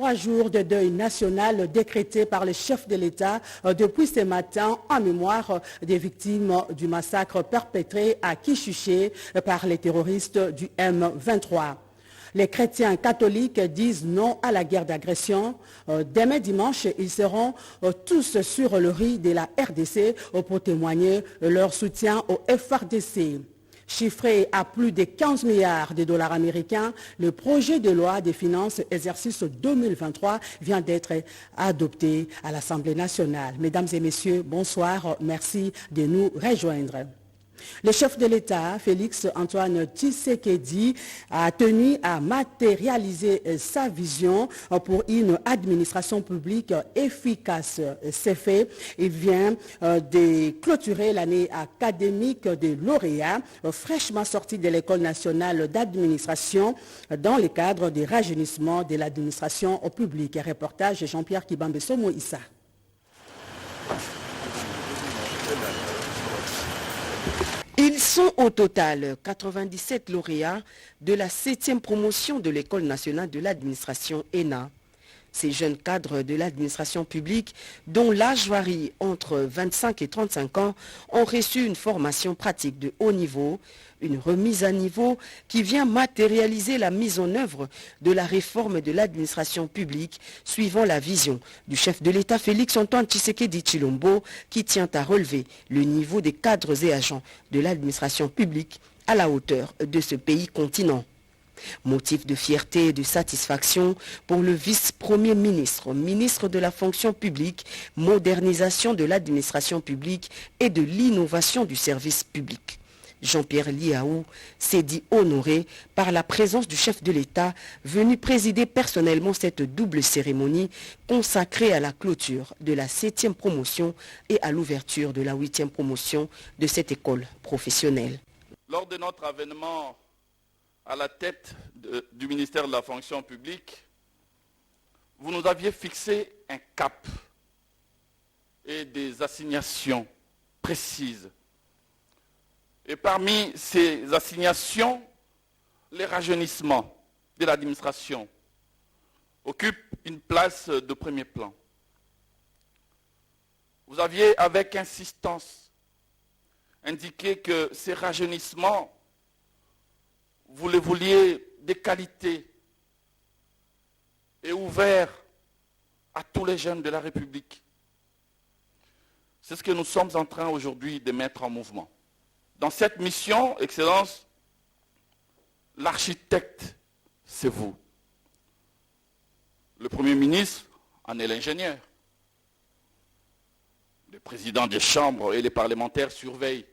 3 jours de deuil national décrété par le chef de l'État depuis ce matin en mémoire des victimes du massacre perpétré à Kichuché par les terroristes du M23. Les chrétiens catholiques disent non à la guerre d'agression. Demain dimanche, ils seront tous sur le riz de la RDC pour témoigner leur soutien au FARDC. Chiffré à plus de 15 milliards de dollars américains, le projet de loi des finances exercice 2023 vient d'être adopté à l'Assemblée nationale. Mesdames et messieurs, bonsoir. Merci de nous rejoindre. Le chef de l'État, Félix-Antoine Tshisekedi, a tenu à matérialiser sa vision pour une administration publique efficace. C'est fait. Il vient de clôturer l'année académique des lauréats fraîchement sortis de l'École nationale d'administration dans le cadre du rajeunissement de l'administration publique. Reportage Jean-Pierre Kibambe-Somo Issa. Ils sont au total 97 lauréats de la 7e promotion de l'École nationale de l'administration ENA. Ces jeunes cadres de l'administration publique, dont l'âge varie entre 25 et 35 ans, ont reçu une formation pratique de haut niveau, une remise à niveau qui vient matérialiser la mise en œuvre de la réforme de l'administration publique suivant la vision du chef de l'État Félix-Antoine Tshisekedi Tshilombo qui tient à relever le niveau des cadres et agents de l'administration publique à la hauteur de ce pays continent. Motif de fierté et de satisfaction pour le vice-premier ministre, ministre de la fonction publique, modernisation de l'administration publique et de l'innovation du service public. Jean-Pierre Liaou s'est dit honoré par la présence du chef de l'État venu présider personnellement cette double cérémonie consacrée à la clôture de la 7e promotion et à l'ouverture de la 8e promotion de cette école professionnelle. Lors de notre avènement à la tête du ministère de la fonction publique, vous nous aviez fixé un cap et des assignations précises. Et parmi ces assignations, les rajeunissements de l'administration occupent une place de premier plan. Vous aviez avec insistance indiqué que ces rajeunissements, vous les vouliez de qualité et ouverts à tous les jeunes de la République. C'est ce que nous sommes en train aujourd'hui de mettre en mouvement. Dans cette mission, Excellence, l'architecte, c'est vous. Le Premier ministre en est l'ingénieur. Le président des chambres et les parlementaires surveillent.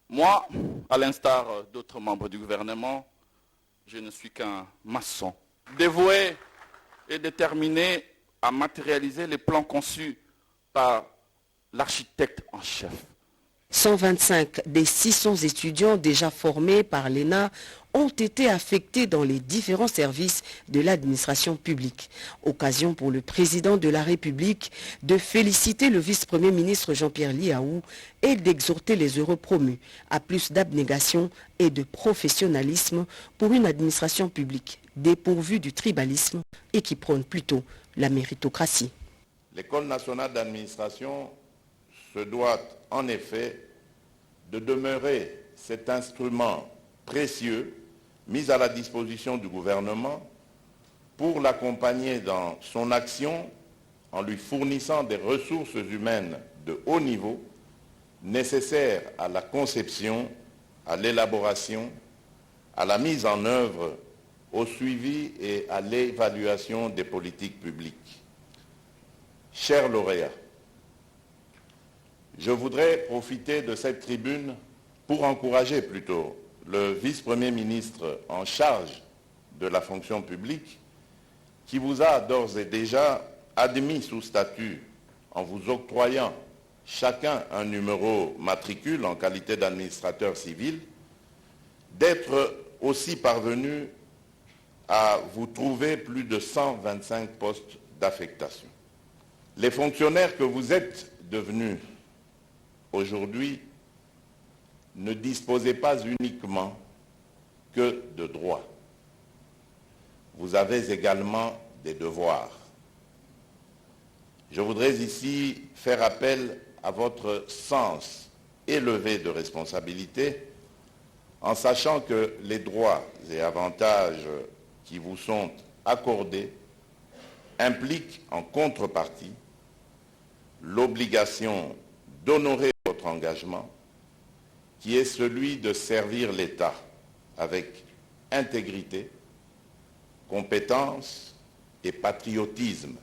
Moi, à l'instar d'autres membres du gouvernement, je ne suis qu'un maçon, dévoué et déterminé à matérialiser les plans conçus par l'architecte en chef. 125 des 600 étudiants déjà formés par l'ENA ont été affectés dans les différents services de l'administration publique. Occasion pour le président de la République de féliciter le vice-premier ministre Jean-Pierre Liaou et d'exhorter les heureux promus à plus d'abnégation et de professionnalisme pour une administration publique dépourvue du tribalisme et qui prône plutôt la méritocratie. L'École nationale d'administration se doit en effet de demeurer cet instrument précieux mis à la disposition du gouvernement pour l'accompagner dans son action en lui fournissant des ressources humaines de haut niveau nécessaires à la conception, à l'élaboration, à la mise en œuvre, au suivi et à l'évaluation des politiques publiques. Chers lauréats, je voudrais profiter de cette tribune pour encourager plutôt le vice-premier ministre en charge de la fonction publique qui vous a d'ores et déjà admis sous statut en vous octroyant chacun un numéro matricule en qualité d'administrateur civil, d'être aussi parvenu à vous trouver plus de 125 postes d'affectation. Les fonctionnaires que vous êtes devenus aujourd'hui ne disposez pas uniquement que de droits. vous avez également des devoirs. Je voudrais ici faire appel à votre sens élevé de responsabilité en sachant que les droits et avantages qui vous sont accordés impliquent en contrepartie l'obligation d'honorer votre engagement qui est celui de servir l'État avec intégrité, compétence et patriotisme.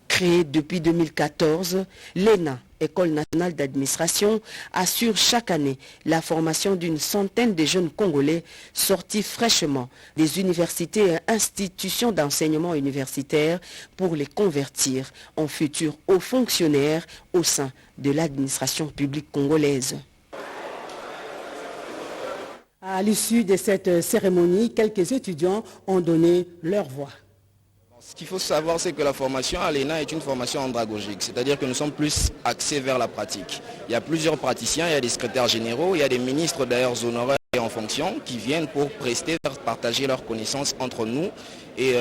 Créée depuis 2014, l'ENA, École nationale d'administration, assure chaque année la formation d'une centaine de jeunes Congolais sortis fraîchement des universités et institutions d'enseignement universitaire pour les convertir en futurs hauts fonctionnaires au sein de l'administration publique congolaise. À l'issue de cette cérémonie, quelques étudiants ont donné leur voix. Ce qu'il faut savoir, c'est que la formation à l'ENA est une formation andragogique, c'est-à-dire que nous sommes plus axés vers la pratique. Il y a plusieurs praticiens, il y a des secrétaires généraux, il y a des ministres d'ailleurs honoraires et en fonction qui viennent pour prester, partager leurs connaissances entre nous et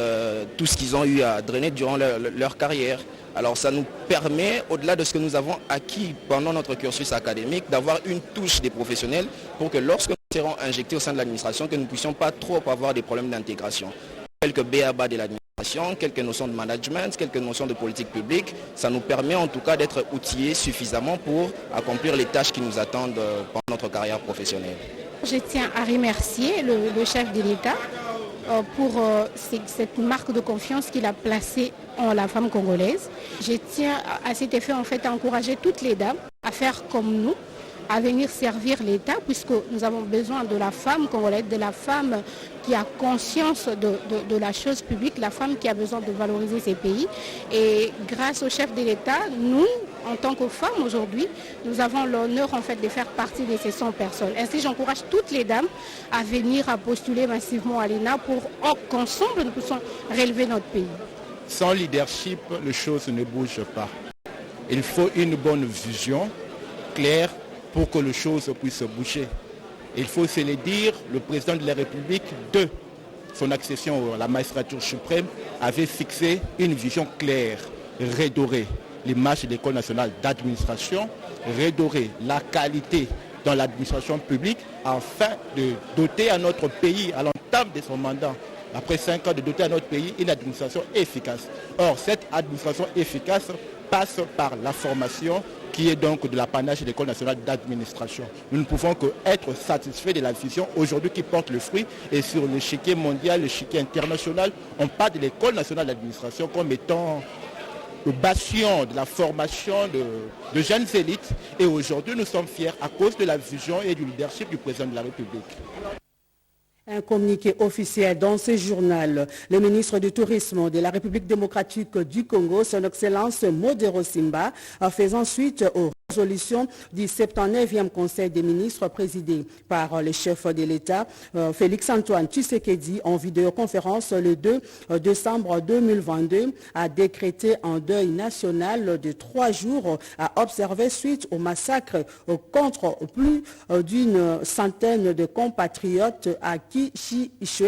tout ce qu'ils ont eu à drainer durant leur carrière. Alors ça nous permet, au-delà de ce que nous avons acquis pendant notre cursus académique, d'avoir une touche des professionnels pour que lorsque nous serons injectés au sein de l'administration, que nous ne puissions pas trop avoir des problèmes d'intégration. Quelques b.a.-ba de l'administration, quelques notions de management, quelques notions de politique publique, ça nous permet en tout cas d'être outillés suffisamment pour accomplir les tâches qui nous attendent pendant notre carrière professionnelle. Je tiens à remercier le chef de l'État pour cette marque de confiance qu'il a placée en la femme congolaise. Je tiens à cet effet en fait à encourager toutes les dames à faire comme nous, à venir servir l'État, puisque nous avons besoin de la femme congolaise, de la femme qui a conscience de la chose publique, la femme qui a besoin de valoriser ses pays. Et grâce au chef de l'État, nous, en tant que femmes aujourd'hui, nous avons l'honneur en fait de faire partie de ces 100 personnes. Ainsi, j'encourage toutes les dames à venir à postuler massivement à l'ENA pour qu'ensemble nous puissions relever notre pays. Sans leadership, les choses ne bougent pas. Il faut une bonne vision claire pour que les choses puissent bouger. Il faut se le dire, le président de la République, de son accession à la magistrature suprême, avait fixé une vision claire, redorer l'image de l'École nationale d'administration, redorer la qualité dans l'administration publique, afin de doter à notre pays, à l'entame de son mandat, après 5 ans, de doter à notre pays une administration efficace. Or, cette administration efficace passe par la formation qui est donc de l'apanage de l'École nationale d'administration. Nous ne pouvons qu'être satisfaits de la vision aujourd'hui qui porte le fruit, et sur l'échiquier mondial, l'échiquier international, on parle de l'École nationale d'administration comme étant le bastion de la formation de jeunes élites, et aujourd'hui nous sommes fiers à cause de la vision et du leadership du président de la République. Un communiqué officiel dans ce journal. Le ministre du Tourisme de la République démocratique du Congo, son Excellence Modero Simba, faisant suite aux résolutions du 79e Conseil des ministres présidé par le chef de l'État, Félix-Antoine Tshisekedi, en vidéoconférence le 2 décembre 2022, a décrété un deuil national de 3 jours à observer suite au massacre contre plus d'une centaine de compatriotes à Kishiche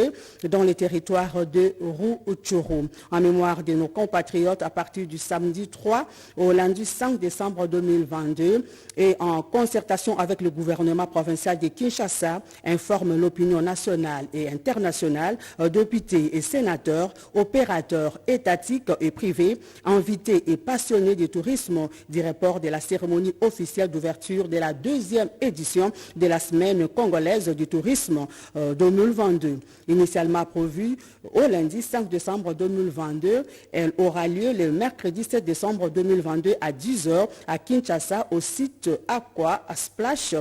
dans les territoires de Rutshuru. En mémoire de nos compatriotes, à partir du samedi 3 au lundi 5 décembre 2022, et en concertation avec le gouvernement provincial de Kinshasa, informe l'opinion nationale et internationale, députés et sénateurs, opérateurs étatiques et privés, invités et passionnés du tourisme, du report de la cérémonie officielle d'ouverture de la 2e édition de la semaine congolaise du tourisme 2022. Initialement prévue au lundi 5 décembre 2022, elle aura lieu le mercredi 7 décembre 2022 à 10h à Kinshasa, au site Aqua Splash.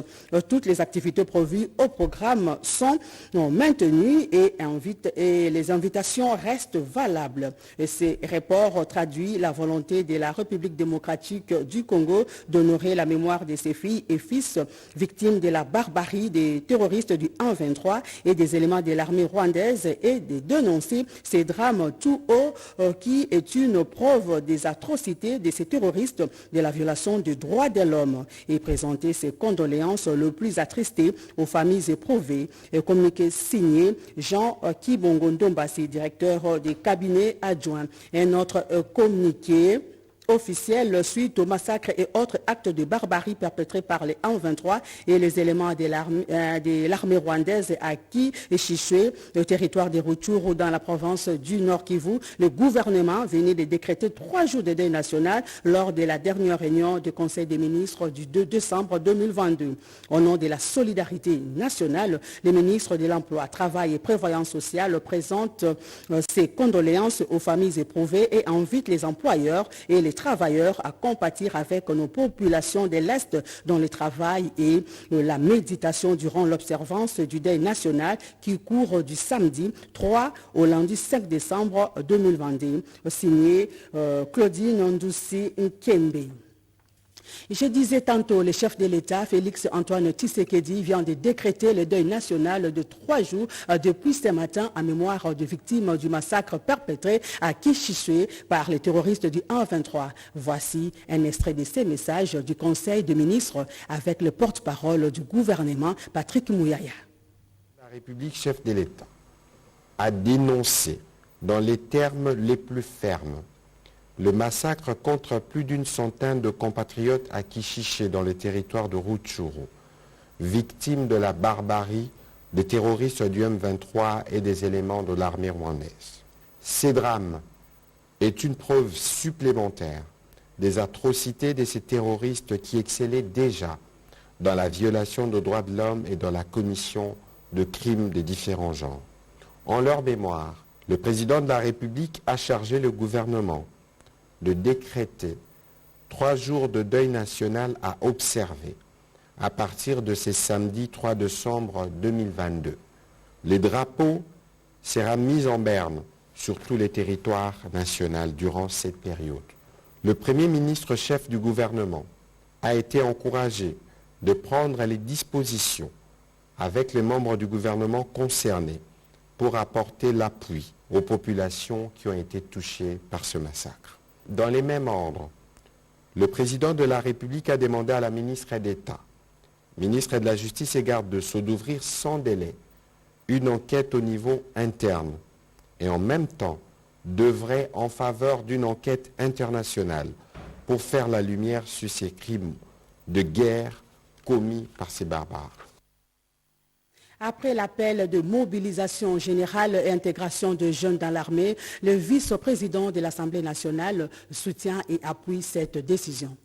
Toutes les activités prévues au programme sont maintenues et les invitations restent valables. Et ces reports traduisent la volonté de la République démocratique du Congo d'honorer la mémoire de ses filles et fils victimes de la barbarie des terroristes du 1-23 et des éléments de l'armée rwandaise, et de dénoncer ces drames tout haut qui est une preuve des atrocités de ces terroristes, de la violation des droits droits de l'homme et présenté ses condoléances le plus attristées aux familles éprouvées. Un communiqué signé Jean Kibongo Ndombasi, directeur des cabinets adjoints. Un autre communiqué officiel suite au massacre et autres actes de barbarie perpétrés par les M23 et les éléments de l'armée rwandaise à Kishishe, le territoire des Rutshuru dans la province du Nord Kivu. Le gouvernement venait de décréter 3 jours de deuil national lors de la dernière réunion du Conseil des ministres du 2 décembre 2022. Au nom de la solidarité nationale, les ministres de l'Emploi, Travail et Prévoyance sociale présentent ses condoléances aux familles éprouvées et invitent les employeurs et les travailleurs à compatir avec nos populations de l'Est dans le travail et la méditation durant l'observance du deuil national qui court du samedi 3 au lundi 5 décembre 2022. Signé Claudine Ndoussi Nkembe. Je disais tantôt, le chef de l'État, Félix Antoine Tshisekedi, vient de décréter le deuil national de 3 jours depuis ce matin en mémoire des victimes du massacre perpétré à Kishishe par les terroristes du M23. Voici un extrait de ces messages du Conseil des ministres avec le porte-parole du gouvernement, Patrick Mouyaya. La République, chef de l'État, a dénoncé dans les termes les plus fermes le massacre contre plus d'une centaine de compatriotes à Kishishe dans le territoire de Rutshuru, victimes de la barbarie des terroristes du M23 et des éléments de l'armée rwandaise. Ces drames est une preuve supplémentaire des atrocités de ces terroristes qui excellaient déjà dans la violation des droits de l'homme et dans la commission de crimes de différents genres. En leur mémoire, le président de la République a chargé le gouvernement de décréter 3 jours de deuil national à observer à partir de ce samedi 3 décembre 2022. Les drapeaux seront mis en berne sur tous les territoires nationaux durant cette période. Le Premier ministre chef du gouvernement a été encouragé de prendre les dispositions avec les membres du gouvernement concernés pour apporter l'appui aux populations qui ont été touchées par ce massacre. Dans les mêmes ordres, le président de la République a demandé à la ministre d'État, ministre de la Justice et garde de Sceaux, d'ouvrir sans délai une enquête au niveau interne et en même temps d'œuvrer en faveur d'une enquête internationale pour faire la lumière sur ces crimes de guerre commis par ces barbares. Après l'appel de mobilisation générale et intégration de jeunes dans l'armée, le vice-président de l'Assemblée nationale soutient et appuie cette décision.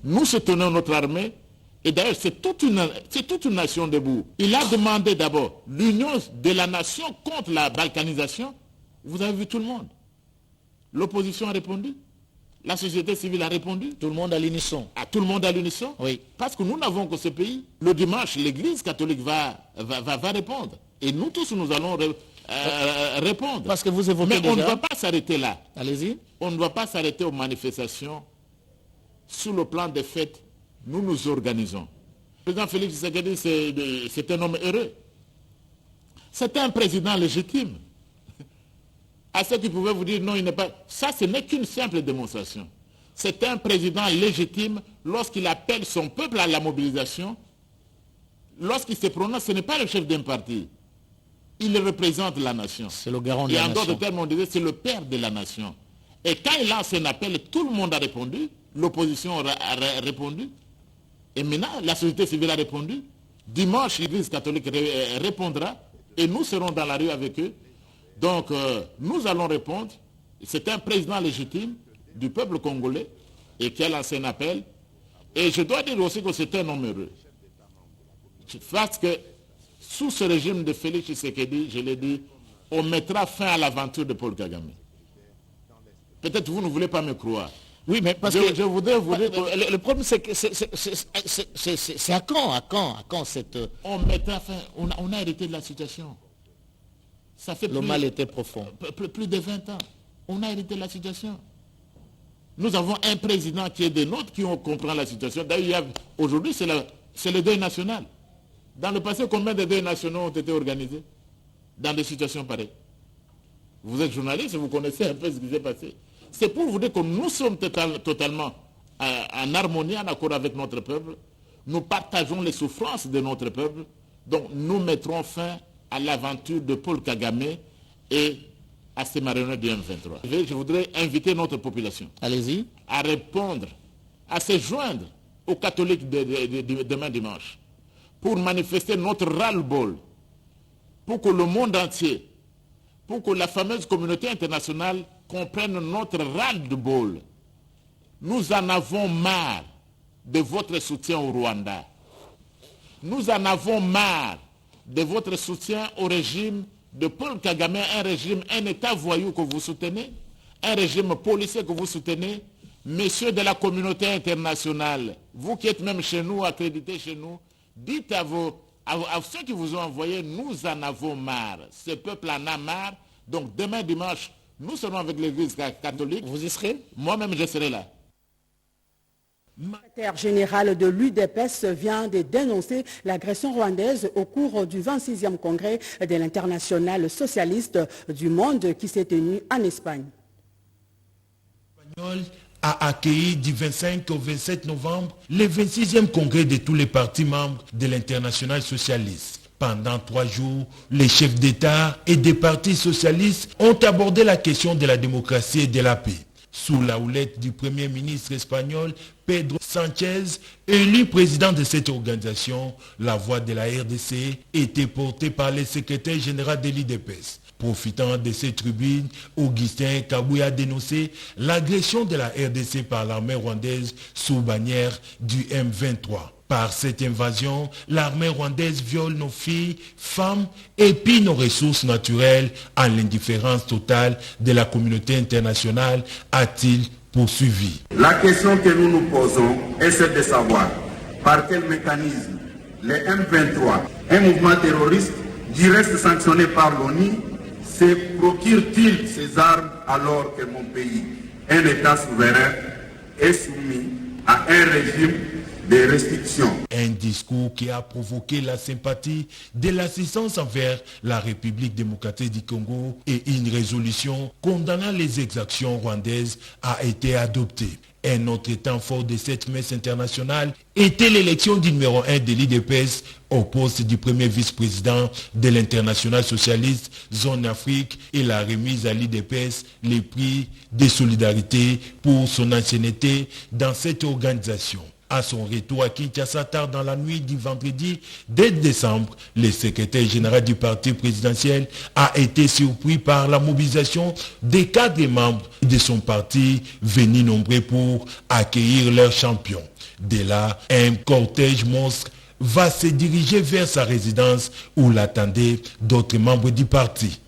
Nous soutenons notre armée et d'ailleurs c'est toute une nation debout. Il a demandé d'abord l'union de la nation contre la balkanisation. Vous avez vu tout le monde. L'opposition a répondu. La société civile a répondu. Tout le monde à l'unisson. Tout le monde à l'unisson. Oui. Parce que nous n'avons que ce pays. Le dimanche, l'Église catholique va répondre. Et nous tous, nous allons répondre. Parce que vous évoquez Mais déjà... on ne va pas s'arrêter là. Allez-y. On ne va pas s'arrêter aux manifestations. Sur le plan des fêtes, nous nous organisons. Le président Félix Tshisekedi, c'est un homme heureux. C'est un président légitime. À ceux qui pouvaient vous dire non, il n'est pas... Ça, ce n'est qu'une simple démonstration. C'est un président légitime lorsqu'il appelle son peuple à la mobilisation. Lorsqu'il se prononce, ce n'est pas le chef d'un parti. Il représente la nation. C'est le garant de la nation. Et en d'autres termes, on disait c'est le père de la nation. Et quand il lance un appel, tout le monde a répondu. L'opposition a répondu. Et maintenant, la société civile a répondu. Dimanche, l'Église catholique répondra. Et nous serons dans la rue avec eux. Donc, nous allons répondre. C'est un président légitime du peuple congolais et qui a lancé un appel. Et je dois dire aussi que c'est un homme heureux. Parce que sous ce régime de Félix Tshisekedi, je l'ai dit, on mettra fin à l'aventure de Paul Kagame. Peut-être vous ne voulez pas me croire. Oui, mais parce que je voudrais vous dire que... Le problème, c'est que c'est à quand cette... On mettra fin, on a hérité de la situation. Ça fait le mal était profond. Plus de 20 ans. On a hérité de la situation. Nous avons un président qui est des nôtres qui ont compris la situation. D'ailleurs, aujourd'hui, c'est le deuil national. Dans le passé, combien de deuils nationaux ont été organisés dans des situations pareilles? Vous êtes journaliste, vous connaissez un peu ce qui s'est passé. C'est pour vous dire que nous sommes totalement en harmonie, en accord avec notre peuple. Nous partageons les souffrances de notre peuple. Donc nous mettrons fin à l'aventure de Paul Kagame et à ces marionnettes du M23. Je voudrais inviter notre population à répondre, à se joindre aux catholiques de demain dimanche pour manifester notre ras-le-bol, pour que le monde entier, pour que la fameuse communauté internationale comprenne notre ras-le-bol. Nous en avons marre de votre soutien au Rwanda. Nous en avons marre de votre soutien au régime de Paul Kagame, un État voyou que vous soutenez, un régime policier que vous soutenez. Messieurs de la communauté internationale, vous qui êtes même chez nous, accrédités chez nous, dites à ceux qui vous ont envoyé, nous en avons marre. Ce peuple en a marre. Donc demain dimanche, nous serons avec l'Église catholique. Vous y serez? Moi-même, je serai là. Le secrétaire général de l'UDPS vient de dénoncer l'agression rwandaise au cours du 26e congrès de l'Internationale socialiste du monde qui s'est tenu en Espagne. A accueilli du 25 au 27 novembre le 26e congrès de tous les partis membres de l'Internationale socialiste. Pendant 3 jours, les chefs d'État et des partis socialistes ont abordé la question de la démocratie et de la paix. Sous la houlette du Premier ministre espagnol Pedro Sánchez, élu président de cette organisation, la voix de la RDC était portée par le secrétaire général de l'UDPS. Profitant de cette tribune, Augustin Kabouya a dénoncé l'agression de la RDC par l'armée rwandaise sous bannière du M23. Par cette invasion, l'armée rwandaise viole nos filles, femmes et pille nos ressources naturelles en l'indifférence totale de la communauté internationale, a-t-il poursuivi. La question que nous nous posons est celle de savoir par quel mécanisme les M23, un mouvement terroriste du reste sanctionné par l'ONU, se procure-t-il ces armes alors que mon pays, un État souverain, est soumis à un régime de restrictions. Un discours qui a provoqué la sympathie de l'assistance envers la République démocratique du Congo et une résolution condamnant les exactions rwandaises a été adoptée. Un autre temps fort de cette messe internationale était l'élection du numéro 1 de l'UDPS au poste du premier vice-président de l'Internationale socialiste Zone Afrique et la remise à l'UDPS les prix de solidarité pour son ancienneté dans cette organisation. À son retour à Kinshasa tard dans la nuit du vendredi 2 décembre, le secrétaire général du parti présidentiel a été surpris par la mobilisation des cadres et membres de son parti venus nombreux pour accueillir leur champion. De là, un cortège monstre va se diriger vers sa résidence où l'attendaient d'autres membres du parti.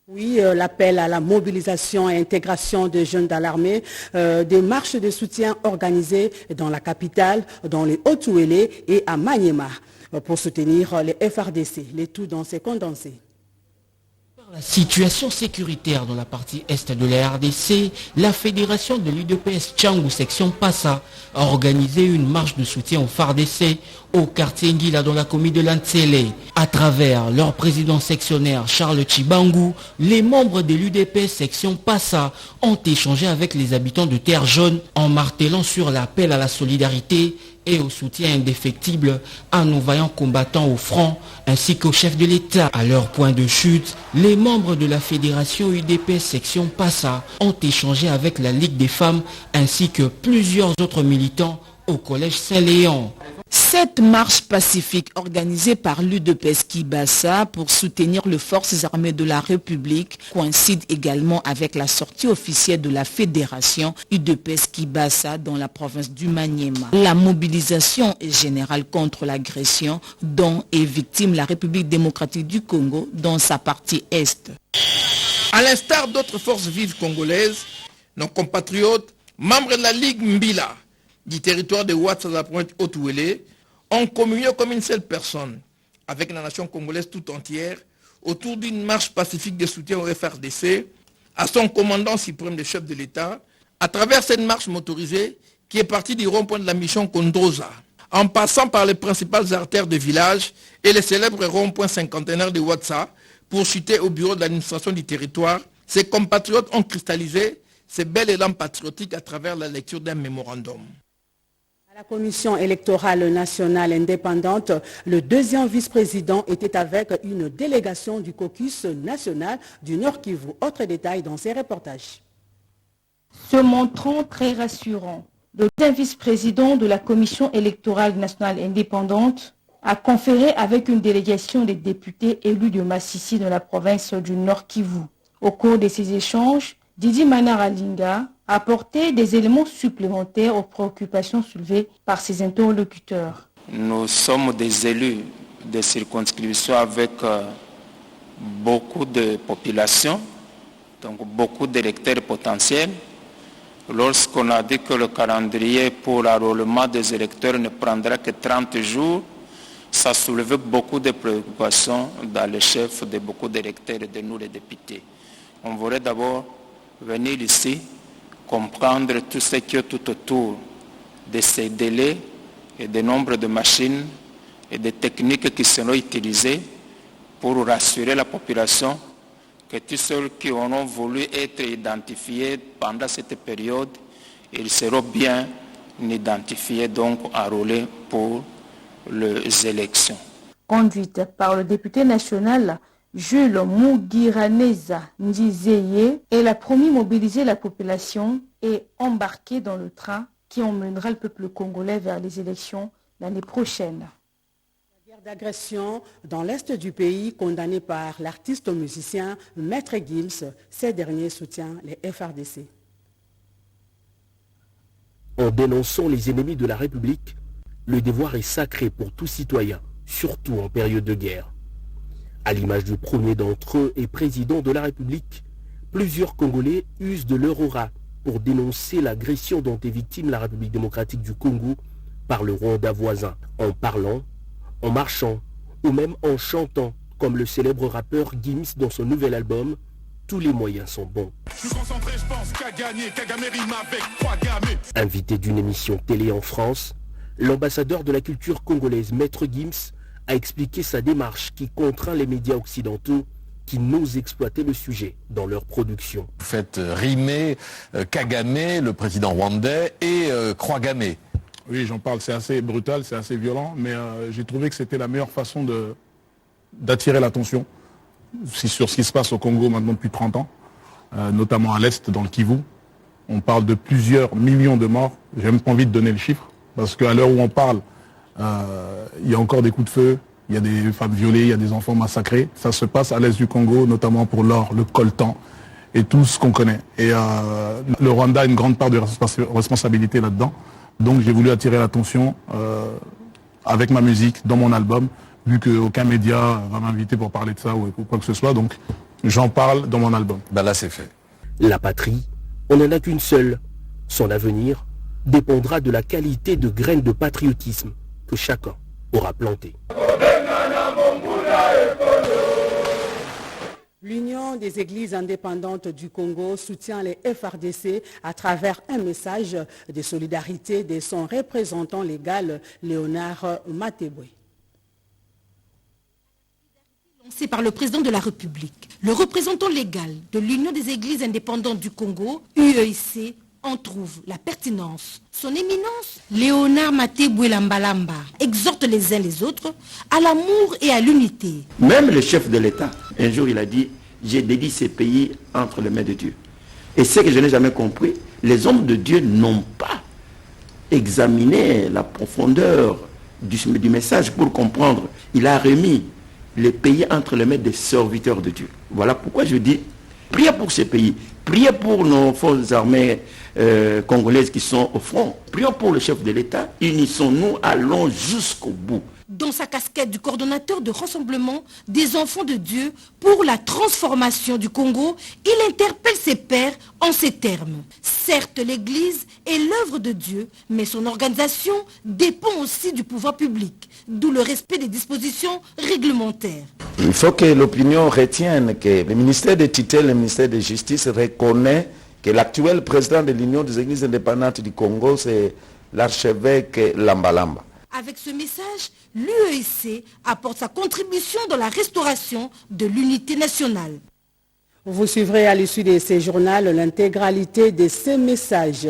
Oui, l'appel à la mobilisation et intégration des jeunes dans l'armée, des marches de soutien organisées dans la capitale, dans les Haut-Ouélé et à Maniema pour soutenir les FRDC, les tout dans ces condensés. La situation sécuritaire dans la partie est de la RDC, la fédération de l'UDPS Tchangou section Passa a organisé une marche de soutien aux FARDC au quartier Ngila dans la commune de Lantsele. À travers leur président sectionnaire Charles Chibangu, les membres de l'UDPS section Passa ont échangé avec les habitants de Terre Jaune en martelant sur l'appel à la solidarité et au soutien indéfectible à nos vaillants combattants au front ainsi qu'au chef de l'État. À leur point de chute, les membres de la fédération UDPS section Passa ont échangé avec la Ligue des femmes ainsi que plusieurs autres militants au collège Saint-Léon. Cette marche pacifique organisée par l'UDPS Kibassa pour soutenir les forces armées de la République coïncide également avec la sortie officielle de la fédération UDPS Kibassa dans la province du Maniema. La mobilisation est générale contre l'agression dont est victime la République démocratique du Congo dans sa partie est. À l'instar d'autres forces vives congolaises, nos compatriotes, membres de la Ligue Mbila, du territoire de Ouattara, la province Haut-Ouélé, ont communié comme une seule personne avec la nation congolaise tout entière autour d'une marche pacifique de soutien au FRDC, à son commandant suprême, le chef de l'État, à travers cette marche motorisée qui est partie du rond-point de la mission Kondroza, en passant par les principales artères de village et les célèbres ronds-points cinquantenaires de Ouattara pour chuter au bureau de l'administration du territoire. Ces compatriotes ont cristallisé ce bel élan patriotique à travers la lecture d'un mémorandum. À la Commission électorale nationale indépendante, le deuxième vice-président était avec une délégation du caucus national du Nord Kivu. Autre détail dans ces reportages. Se montrant très rassurant, le deuxième vice-président de la Commission électorale nationale indépendante a conféré avec une délégation des députés élus de Massissi dans la province du Nord Kivu. Au cours de ces échanges, Didi Manaralinga a apporté des éléments supplémentaires aux préoccupations soulevées par ses interlocuteurs. Nous sommes des élus de circonscriptions avec beaucoup de population, donc beaucoup d'électeurs potentiels. Lorsqu'on a dit que le calendrier pour l'enrôlement des électeurs ne prendra que 30 jours, ça soulevait beaucoup de préoccupations dans les chefs de beaucoup d'électeurs et de nous les députés. On voudrait d'abord venir ici comprendre tout ce qui est tout autour de ces délais et des nombres de machines et des techniques qui seront utilisées pour rassurer la population que tous ceux qui auront voulu être identifiés pendant cette période, ils seront bien identifiés, donc enrôlés pour les élections. Conduite par le député national Jules Mugiraneza Ndizeye, elle a promis mobiliser la population et embarquer dans le train qui emmènera le peuple congolais vers les élections l'année prochaine. La guerre d'agression dans l'est du pays condamnée par l'artiste musicien Maître Gims, ces derniers soutiennent les FRDC. En dénonçant les ennemis de la République, le devoir est sacré pour tout citoyen, surtout en période de guerre. À l'image du premier d'entre eux et président de la République, plusieurs Congolais usent de leur aura pour dénoncer l'agression dont est victime la République démocratique du Congo par le Rwanda voisin, en parlant, en marchant ou même en chantant, comme le célèbre rappeur Gims dans son nouvel album « Tous les moyens sont bons ». Invité d'une émission télé en France, l'ambassadeur de la culture congolaise Maître Gims a expliqué sa démarche qui contraint les médias occidentaux qui n'osent exploiter le sujet dans leur production. Vous faites rimer Kagame, le président rwandais, et Kouagame. Oui, j'en parle, c'est assez brutal, c'est assez violent, mais j'ai trouvé que c'était la meilleure façon d'attirer l'attention sur ce qui se passe au Congo maintenant depuis 30 ans, notamment à l'Est, dans le Kivu. On parle de plusieurs millions de morts, j'ai même pas envie de donner le chiffre, parce qu'à l'heure où on parle, il y a encore des coups de feu, il y a des femmes violées, il y a des enfants massacrés. Ça se passe à l'est du Congo, notamment pour l'or, le coltan et tout ce qu'on connaît. Et le Rwanda a une grande part de responsabilité là-dedans. Donc j'ai voulu attirer l'attention avec ma musique dans mon album, vu qu'aucun média va m'inviter pour parler de ça ou quoi que ce soit. Donc j'en parle dans mon album. Ben là c'est fait. La patrie, on n'en a qu'une seule. Son avenir dépendra de la qualité de graines de patriotisme que chacun aura planté. L'Union des églises indépendantes du Congo soutient les FRDC à travers un message de solidarité de son représentant légal Léonard Matebwe. Lancé par le président de la République, le représentant légal de l'Union des églises indépendantes du Congo, UEIC, en trouve la pertinence. Son éminence, Léonard Matebwe Lambalamba, exhorte les uns les autres à l'amour et à l'unité. Même le chef de l'État, un jour il a dit, j'ai dédié ces pays entre les mains de Dieu. Et ce que je n'ai jamais compris, les hommes de Dieu n'ont pas examiné la profondeur du message pour comprendre. Il a remis les pays entre les mains des serviteurs de Dieu. Voilà pourquoi je dis, priez pour ces pays, priez pour nos forces armées congolaises qui sont au front, prions pour le chef de l'État, unissons-nous, allons jusqu'au bout. Dans sa casquette du coordonnateur de rassemblement des enfants de Dieu pour la transformation du Congo, il interpelle ses pairs en ces termes. Certes, l'Église est l'œuvre de Dieu, mais son organisation dépend aussi du pouvoir public, d'où le respect des dispositions réglementaires. Il faut que l'opinion retienne que le ministère de tutelle, le ministère de Justice reconnaît que l'actuel président de l'Union des Églises indépendantes du Congo, c'est l'archevêque Lambalamba. Avec ce message, l'UEIC apporte sa contribution dans la restauration de l'unité nationale. Vous suivrez à l'issue de ces journaux l'intégralité de ces messages.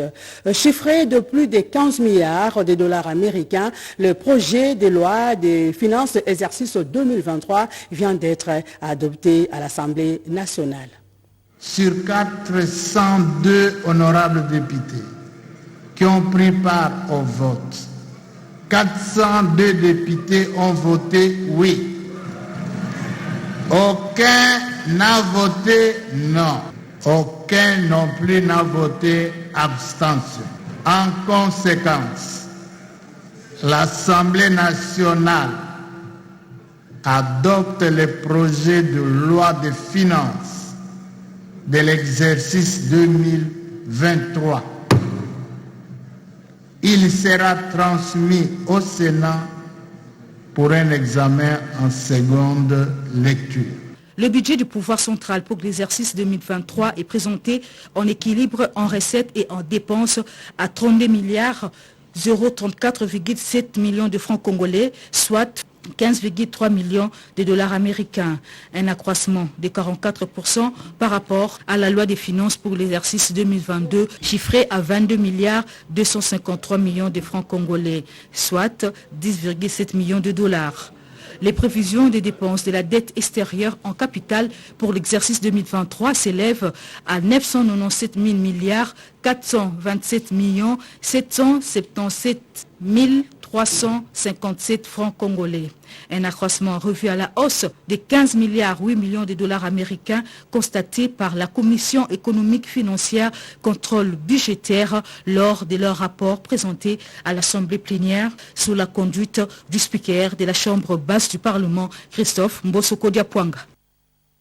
Chiffré de plus de 15 milliards de dollars américains, le projet de loi des finances exercice 2023 vient d'être adopté à l'Assemblée nationale. Sur 402 honorables députés qui ont pris part au vote, 402 députés ont voté oui. Aucun n'a voté non. Aucun non plus n'a voté abstention. En conséquence, l'Assemblée nationale adopte le projet de loi de finances de l'exercice 2023. Il sera transmis au Sénat pour un examen en seconde lecture. Le budget du pouvoir central pour l'exercice 2023 est présenté en équilibre en recettes et en dépenses à 32 milliards 034,7 millions de francs congolais, soit 15,3 millions de dollars américains, un accroissement de 44% par rapport à la loi des finances pour l'exercice 2022, chiffré à 22 milliards 253 millions de francs congolais, soit 10,7 millions de dollars. Les prévisions des dépenses de la dette extérieure en capital pour l'exercice 2023 s'élèvent à 997 000 milliards 427 millions 777 357 francs congolais. Un accroissement revu à la hausse de 15 milliards 8 millions de dollars américains constaté par la Commission économique financière contrôle budgétaire lors de leur rapport présenté à l'Assemblée plénière sous la conduite du speaker de la Chambre basse du Parlement, Christophe Mbosoko Diapwanga.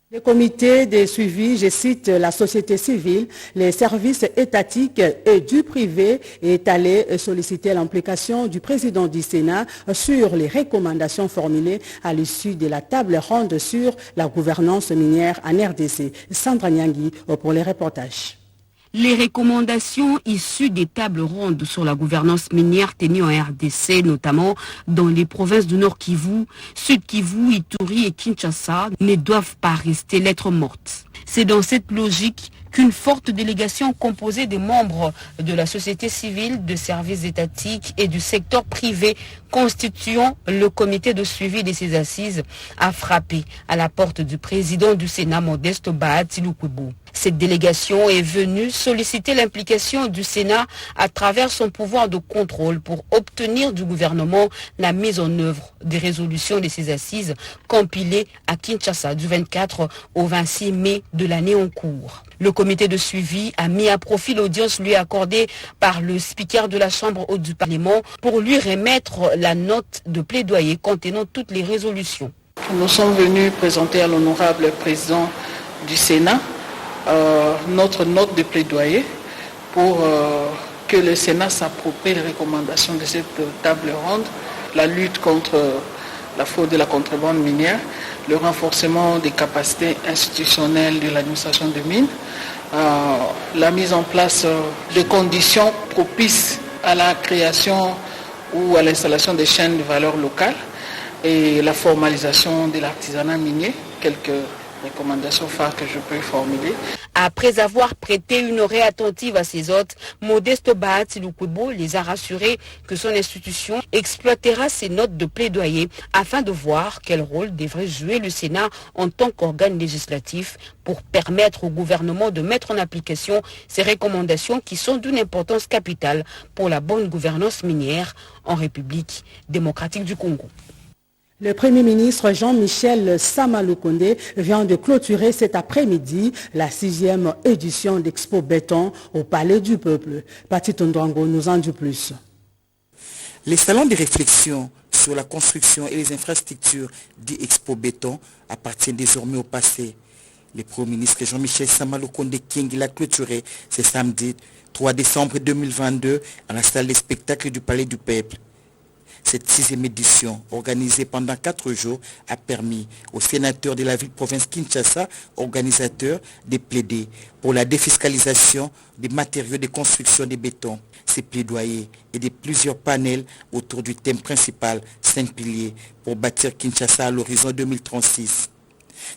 Le comité de suivi, je cite la société civile, les services étatiques et du privé est allé solliciter l'implication du président du Sénat sur les recommandations formulées à l'issue de la table ronde sur la gouvernance minière en RDC. Sandra Nyangui pour les reportages. Les recommandations issues des tables rondes sur la gouvernance minière tenues en RDC, notamment dans les provinces du Nord Kivu, Sud Kivu, Ituri et Kinshasa, ne doivent pas rester lettres mortes. C'est dans cette logique qu'une forte délégation composée des membres de la société civile, de services étatiques et du secteur privé constituant le comité de suivi de ces assises a frappé à la porte du président du Sénat, Modeste Bahati Lukwebo. Cette délégation est venue solliciter l'implication du Sénat à travers son pouvoir de contrôle pour obtenir du gouvernement la mise en œuvre des résolutions de ces assises compilées à Kinshasa du 24 au 26 mai de l'année en cours. Le comité de suivi a mis à profit l'audience lui accordée par le speaker de la Chambre haute du Parlement pour lui remettre la note de plaidoyer contenant toutes les résolutions. Nous sommes venus présenter à l'honorable président du Sénat notre note de plaidoyer pour que le Sénat s'approprie les recommandations de cette table ronde, la lutte contre la fraude et la contrebande minière, le renforcement des capacités institutionnelles de l'administration des mines, la mise en place de conditions propices à la création ou à l'installation des chaînes de valeur locales et la formalisation de l'artisanat minier, quelques recommandations phares que je peux formuler. Après avoir prêté une oreille attentive à ses hôtes, Modeste Bahati Lukwebo les a rassurés que son institution exploitera ses notes de plaidoyer afin de voir quel rôle devrait jouer le Sénat en tant qu'organe législatif pour permettre au gouvernement de mettre en application ces recommandations qui sont d'une importance capitale pour la bonne gouvernance minière en République démocratique du Congo. Le Premier ministre Jean-Michel Sama Lukonde vient de clôturer cet après-midi la 6e édition d'Expo Béton au Palais du Peuple. Pati Tondwango nous en dit plus. Les salons de réflexion sur la construction et les infrastructures d'Expo Béton appartiennent désormais au passé. Le Premier ministre Jean-Michel Sama Lukonde King l'a clôturé ce samedi 3 décembre 2022 à la salle des spectacles du Palais du Peuple. Cette 6e édition, organisée pendant 4 jours, a permis aux sénateurs de la ville-province Kinshasa, organisateurs, de plaider pour la défiscalisation des matériaux de construction de béton. Ces plaidoyers et de plusieurs panels autour du thème principal, 5 piliers, pour bâtir Kinshasa à l'horizon 2036.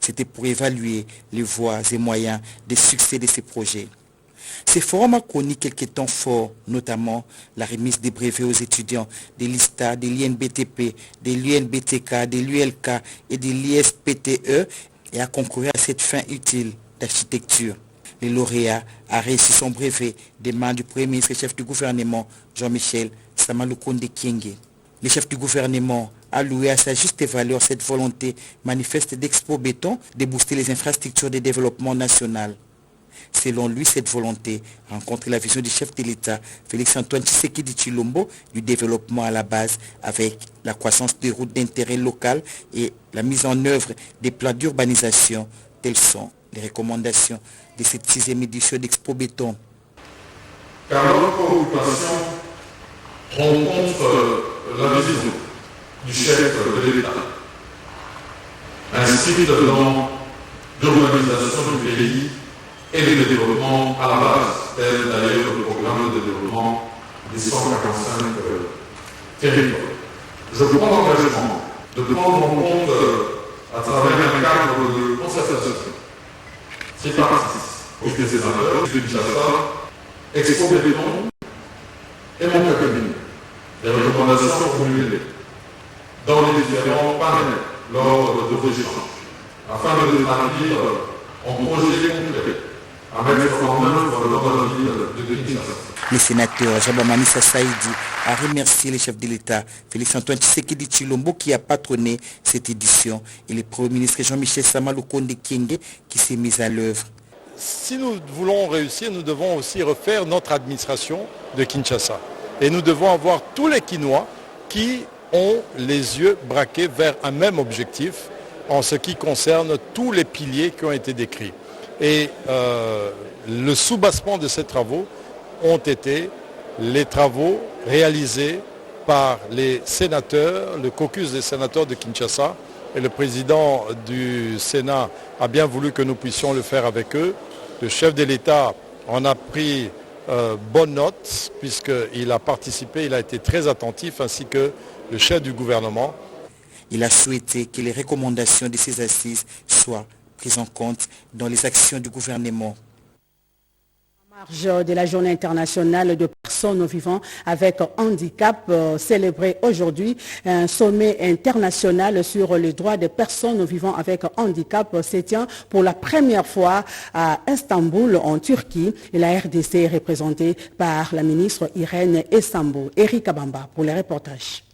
C'était pour évaluer les voies et moyens des succès de ces projets. Ces forums ont connu quelques temps forts, notamment la remise des brevets aux étudiants de l'ISTA, de l'INBTP, de l'UNBTK, de l'ULK et de l'ISPTE et a concouru à cette fin utile d'architecture. Le lauréat a reçu son brevet des mains du Premier ministre et chef du gouvernement, Jean-Michel Samalukonde Kyenge. Le chef du gouvernement a loué à sa juste valeur cette volonté manifeste d'Expo Béton de booster les infrastructures de développement national. Selon lui, cette volonté rencontre la vision du chef de l'État, Félix-Antoine Tshisekedi Tshilombo, du développement à la base avec la croissance des routes d'intérêt local et la mise en œuvre des plans d'urbanisation. Telles sont les recommandations de cette 6e édition d'Expo Béton. Car notre préoccupation rencontre la vision du chef de l'État, inscrite dans l'urbanisation du pays et le développement à la base, tel d'ailleurs le programme de développement des 145 territoires. Je prends l'engagement de prendre en compte, à travers un cadre de concertation, ces parties, organisateurs de Kinshasa, Expo Béton et mon cabinet, les recommandations formulées dans les différents panels lors de vos échanges, afin de les traduire en projets concrets à mettre en œuvre dans la ville de Kinshasa. Le sénateur Jabamanissa Saïdi a remercié le chef de l'État, Félix-Antoine Tshisekedi Tshilombo, qui a patronné cette édition, et le Premier ministre Jean-Michel Samalukonde Kyenge qui s'est mis à l'œuvre. Si nous voulons réussir, nous devons aussi refaire notre administration de Kinshasa. Et nous devons avoir tous les Kinois qui ont les yeux braqués vers un même objectif en ce qui concerne tous les piliers qui ont été décrits. Et le soubassement de ces travaux ont été les travaux réalisés par les sénateurs, le caucus des sénateurs de Kinshasa, et le président du Sénat a bien voulu que nous puissions le faire avec eux. Le chef de l'État en a pris bonne note puisqu'il a participé, il a été très attentif, ainsi que le chef du gouvernement. Il a souhaité que les recommandations de ces assises soient prises en compte dans les actions du gouvernement. De la journée internationale de personnes vivant avec handicap, célébré aujourd'hui, un sommet international sur les droits des personnes vivant avec handicap se tient pour la première fois à Istanbul, en Turquie. Et la RDC est représentée par la ministre Irène Essambo. Eric Abamba pour les reportages.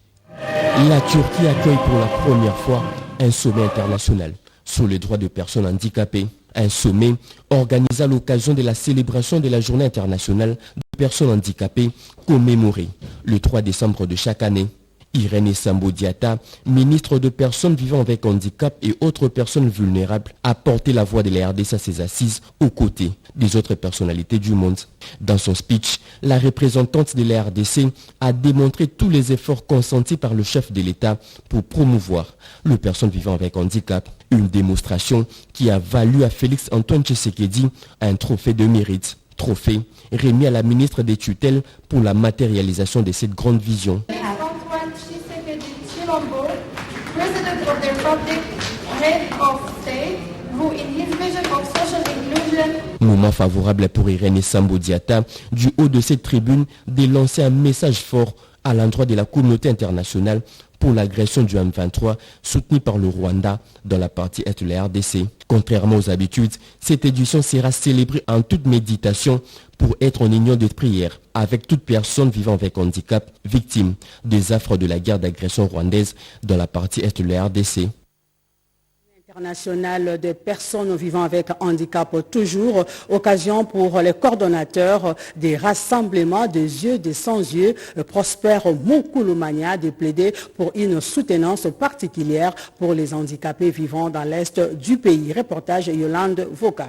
La Turquie accueille pour la première fois un sommet international sur les droits des personnes handicapées. Un sommet organisé à l'occasion de la célébration de la Journée internationale des personnes handicapées commémorée le 3 décembre de chaque année. Irène Essambo Diatta, ministre de personnes vivant avec handicap et autres personnes vulnérables, a porté la voix de la RDC à ses assises aux côtés des autres personnalités du monde. Dans son speech, la représentante de la RDC a démontré tous les efforts consentis par le chef de l'État pour promouvoir les personnes vivant avec handicap. Une démonstration qui a valu à Félix-Antoine Tshisekedi un trophée de mérite. Trophée remis à la ministre des tutelles pour la matérialisation de cette grande vision. President of the Republic, Head of State, who in his vision of social inclusion. Moment favorable pour Irène Essambo Diatta, du haut de cette tribune, de lancer un message fort à l'endroit de la communauté internationale pour l'agression du M23 soutenue par le Rwanda dans la partie est de la RDC. Contrairement aux habitudes, cette édition sera célébrée en toute méditation pour être en union de prière avec toute personne vivant avec handicap victime des affres de la guerre d'agression rwandaise dans la partie est de la RDC. International des personnes vivant avec handicap, toujours occasion pour les coordonnateurs des rassemblements des yeux, des sans-yeux, Prosper Moukoulomania, de plaider pour une soutenance particulière pour les handicapés vivant dans l'est du pays. Reportage Yolande Voka.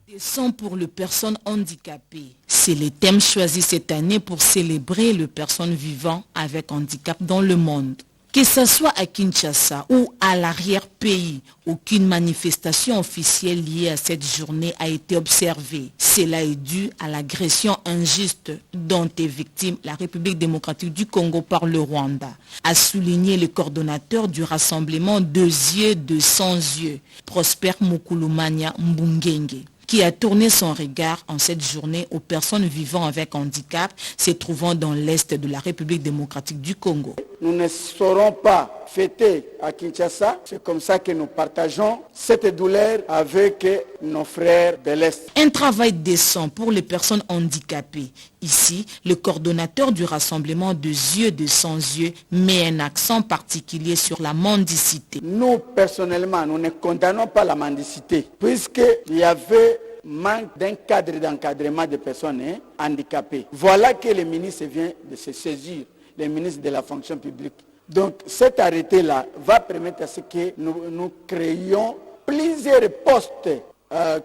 Des sons pour les personnes handicapées. C'est le thème choisi cette année pour célébrer les personnes vivant avec handicap dans le monde. Que ce soit à Kinshasa ou à l'arrière-pays, aucune manifestation officielle liée à cette journée a été observée. Cela est dû à l'agression injuste dont est victime la République démocratique du Congo par le Rwanda, a souligné le coordonnateur du rassemblement Deux yeux, 200 yeux, Prosper Mukulumania Mbungenge, qui a tourné son regard en cette journée aux personnes vivant avec handicap se trouvant dans l'est de la République démocratique du Congo. Nous ne saurons pas fêter à Kinshasa, c'est comme ça que nous partageons cette douleur avec nos frères de l'Est. Un travail décent pour les personnes handicapées. Ici, le coordonnateur du rassemblement Deux yeux, 200 yeux met un accent particulier sur la mendicité. Nous, personnellement, nous ne condamnons pas la mendicité, puisqu'il y avait manque d'un cadre d'encadrement des personnes handicapées. Voilà que le ministre vient de se saisir, le ministre de la fonction publique. Donc cet arrêté-là va permettre à ce que nous créions plusieurs postes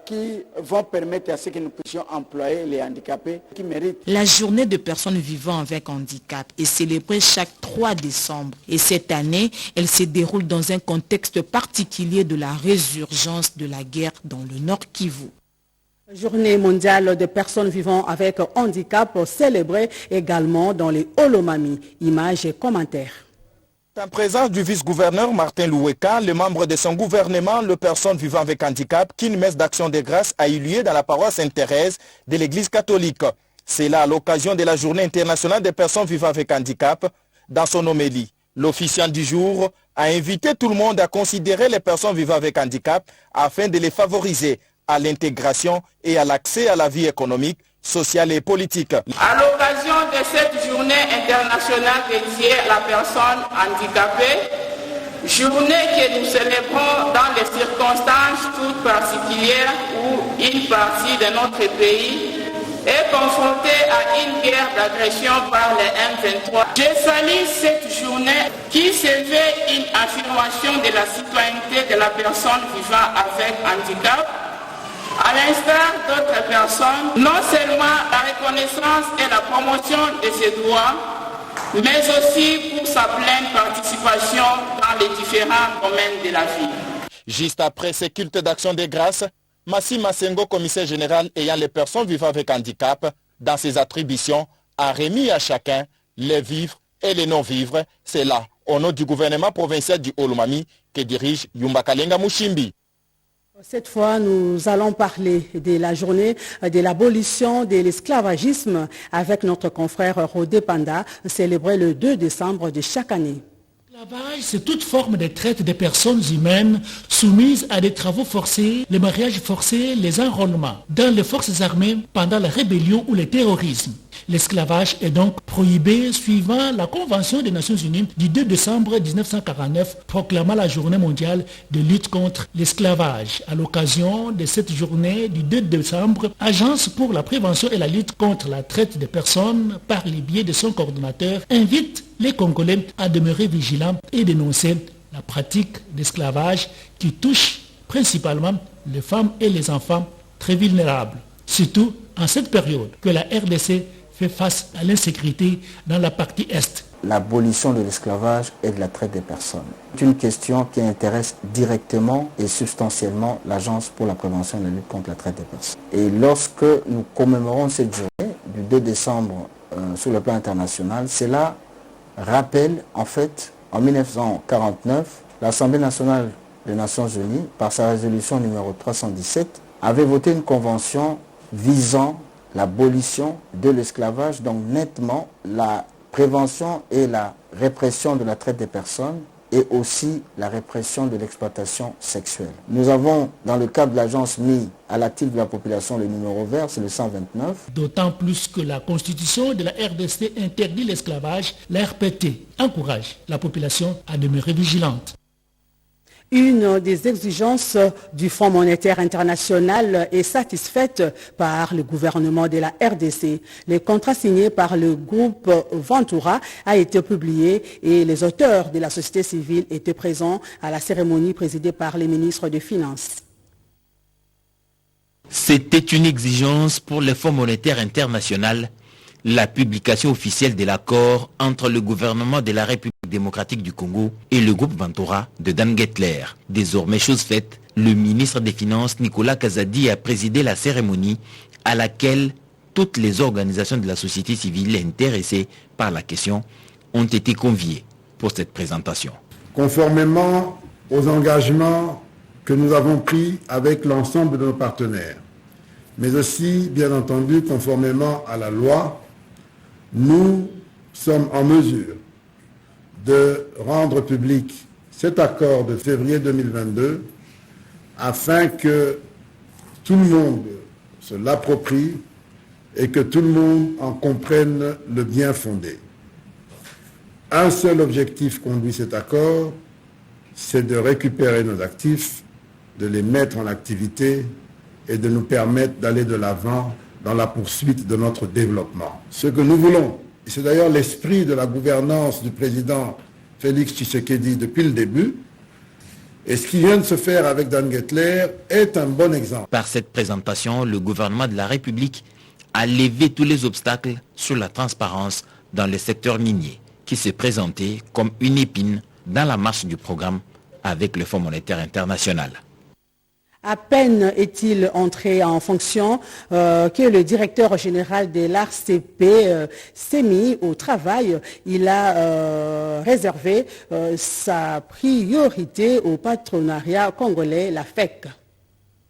qui vont permettre à ce que nous puissions employer les handicapés qui méritent. La journée de personnes vivant avec handicap est célébrée chaque 3 décembre. Et cette année, elle se déroule dans un contexte particulier de la résurgence de la guerre dans le Nord Kivu. Journée mondiale de personnes vivant avec handicap célébrée également dans les Olomami. Images et commentaires. En présence du vice-gouverneur Martin Loueka, le membre de son gouvernement, les personnes vivant avec handicap, qu'une messe d'action de grâce a eu lieu dans la paroisse Sainte-Thérèse de l'église catholique. C'est là à l'occasion de la journée internationale des personnes vivant avec handicap. Dans son homélie, l'officiant du jour a invité tout le monde à considérer les personnes vivant avec handicap afin de les favoriser à l'intégration et à l'accès à la vie économique, sociale et politique. À l'occasion de cette journée internationale dédiée à la personne handicapée, journée que nous célébrons dans des circonstances toutes particulières où une partie de notre pays est confrontée à une guerre d'agression par les M23. Je salue cette journée qui se veut une affirmation de la citoyenneté de la personne vivant avec handicap, à l'instar d'autres personnes, non seulement la reconnaissance et la promotion de ses droits, mais aussi pour sa pleine participation dans les différents domaines de la vie. Juste après ces cultes d'action de grâce, Massi Masengo, commissaire général ayant les personnes vivant avec handicap, dans ses attributions, a remis à chacun les vivres et les non-vivres. C'est là, au nom du gouvernement provincial du Olomami, que dirige Yumba Kalenga Mushimbi. Cette fois, nous allons parler de la journée de l'abolition de l'esclavagisme avec notre confrère Rodé Panda, célébré le 2 décembre de chaque année. L'esclavage, c'est toute forme de traite des personnes humaines soumises à des travaux forcés, les mariages forcés, les enrôlements dans les forces armées pendant la rébellion ou le terrorisme. L'esclavage est donc prohibé suivant la Convention des Nations Unies du 2 décembre 1949 proclamant la journée mondiale de lutte contre l'esclavage. À l'occasion de cette journée du 2 décembre, Agence pour la prévention et la lutte contre la traite des personnes par les biais de son coordonnateur invite les Congolais à demeurer vigilants et dénoncer la pratique d'esclavage qui touche principalement les femmes et les enfants très vulnérables. Surtout en cette période que la RDC fait face à l'insécurité dans la partie Est. L'abolition de l'esclavage et de la traite des personnes. C'est une question qui intéresse directement et substantiellement l'Agence pour la prévention et la lutte contre la traite des personnes. Et lorsque nous commémorons cette journée du 2 décembre sur le plan international, cela rappelle en fait en 1949, l'Assemblée nationale des Nations Unies, par sa résolution numéro 317, avait voté une convention visant l'abolition de l'esclavage, donc nettement la prévention et la répression de la traite des personnes et aussi la répression de l'exploitation sexuelle. Nous avons, dans le cadre de l'agence, mis à l'actif de la population le numéro vert, c'est le 129. D'autant plus que la constitution de la RDC interdit l'esclavage, la RPT encourage la population à demeurer vigilante. Une des exigences du Fonds monétaire international est satisfaite par le gouvernement de la RDC. Le contrat signé par le groupe Ventura a été publié et les auteurs de la société civile étaient présents à la cérémonie présidée par les ministres des Finances. C'était une exigence pour le Fonds monétaire international, la publication officielle de l'accord entre le gouvernement de la République démocratique du Congo et le groupe Ventura de Dan Gettler. Désormais chose faite, le ministre des Finances Nicolas Kazadi a présidé la cérémonie à laquelle toutes les organisations de la société civile intéressées par la question ont été conviées pour cette présentation. Conformément aux engagements que nous avons pris avec l'ensemble de nos partenaires, mais aussi, bien entendu, conformément à la loi, nous sommes en mesure de rendre public cet accord de février 2022 afin que tout le monde se l'approprie et que tout le monde en comprenne le bien fondé. Un seul objectif conduit cet accord, c'est de récupérer nos actifs, de les mettre en activité et de nous permettre d'aller de l'avant dans la poursuite de notre développement. Ce que nous voulons, et c'est d'ailleurs l'esprit de la gouvernance du président Félix Tshisekedi depuis le début, et ce qui vient de se faire avec Dan Gettler est un bon exemple. Par cette présentation, le gouvernement de la République a levé tous les obstacles sur la transparence dans le secteur minier, qui s'est présenté comme une épine dans la marche du programme avec le Fonds monétaire international. À peine est-il entré en fonction que le directeur général de l'ARCP s'est mis au travail. Il a réservé sa priorité au partenariat congolais, la FEC.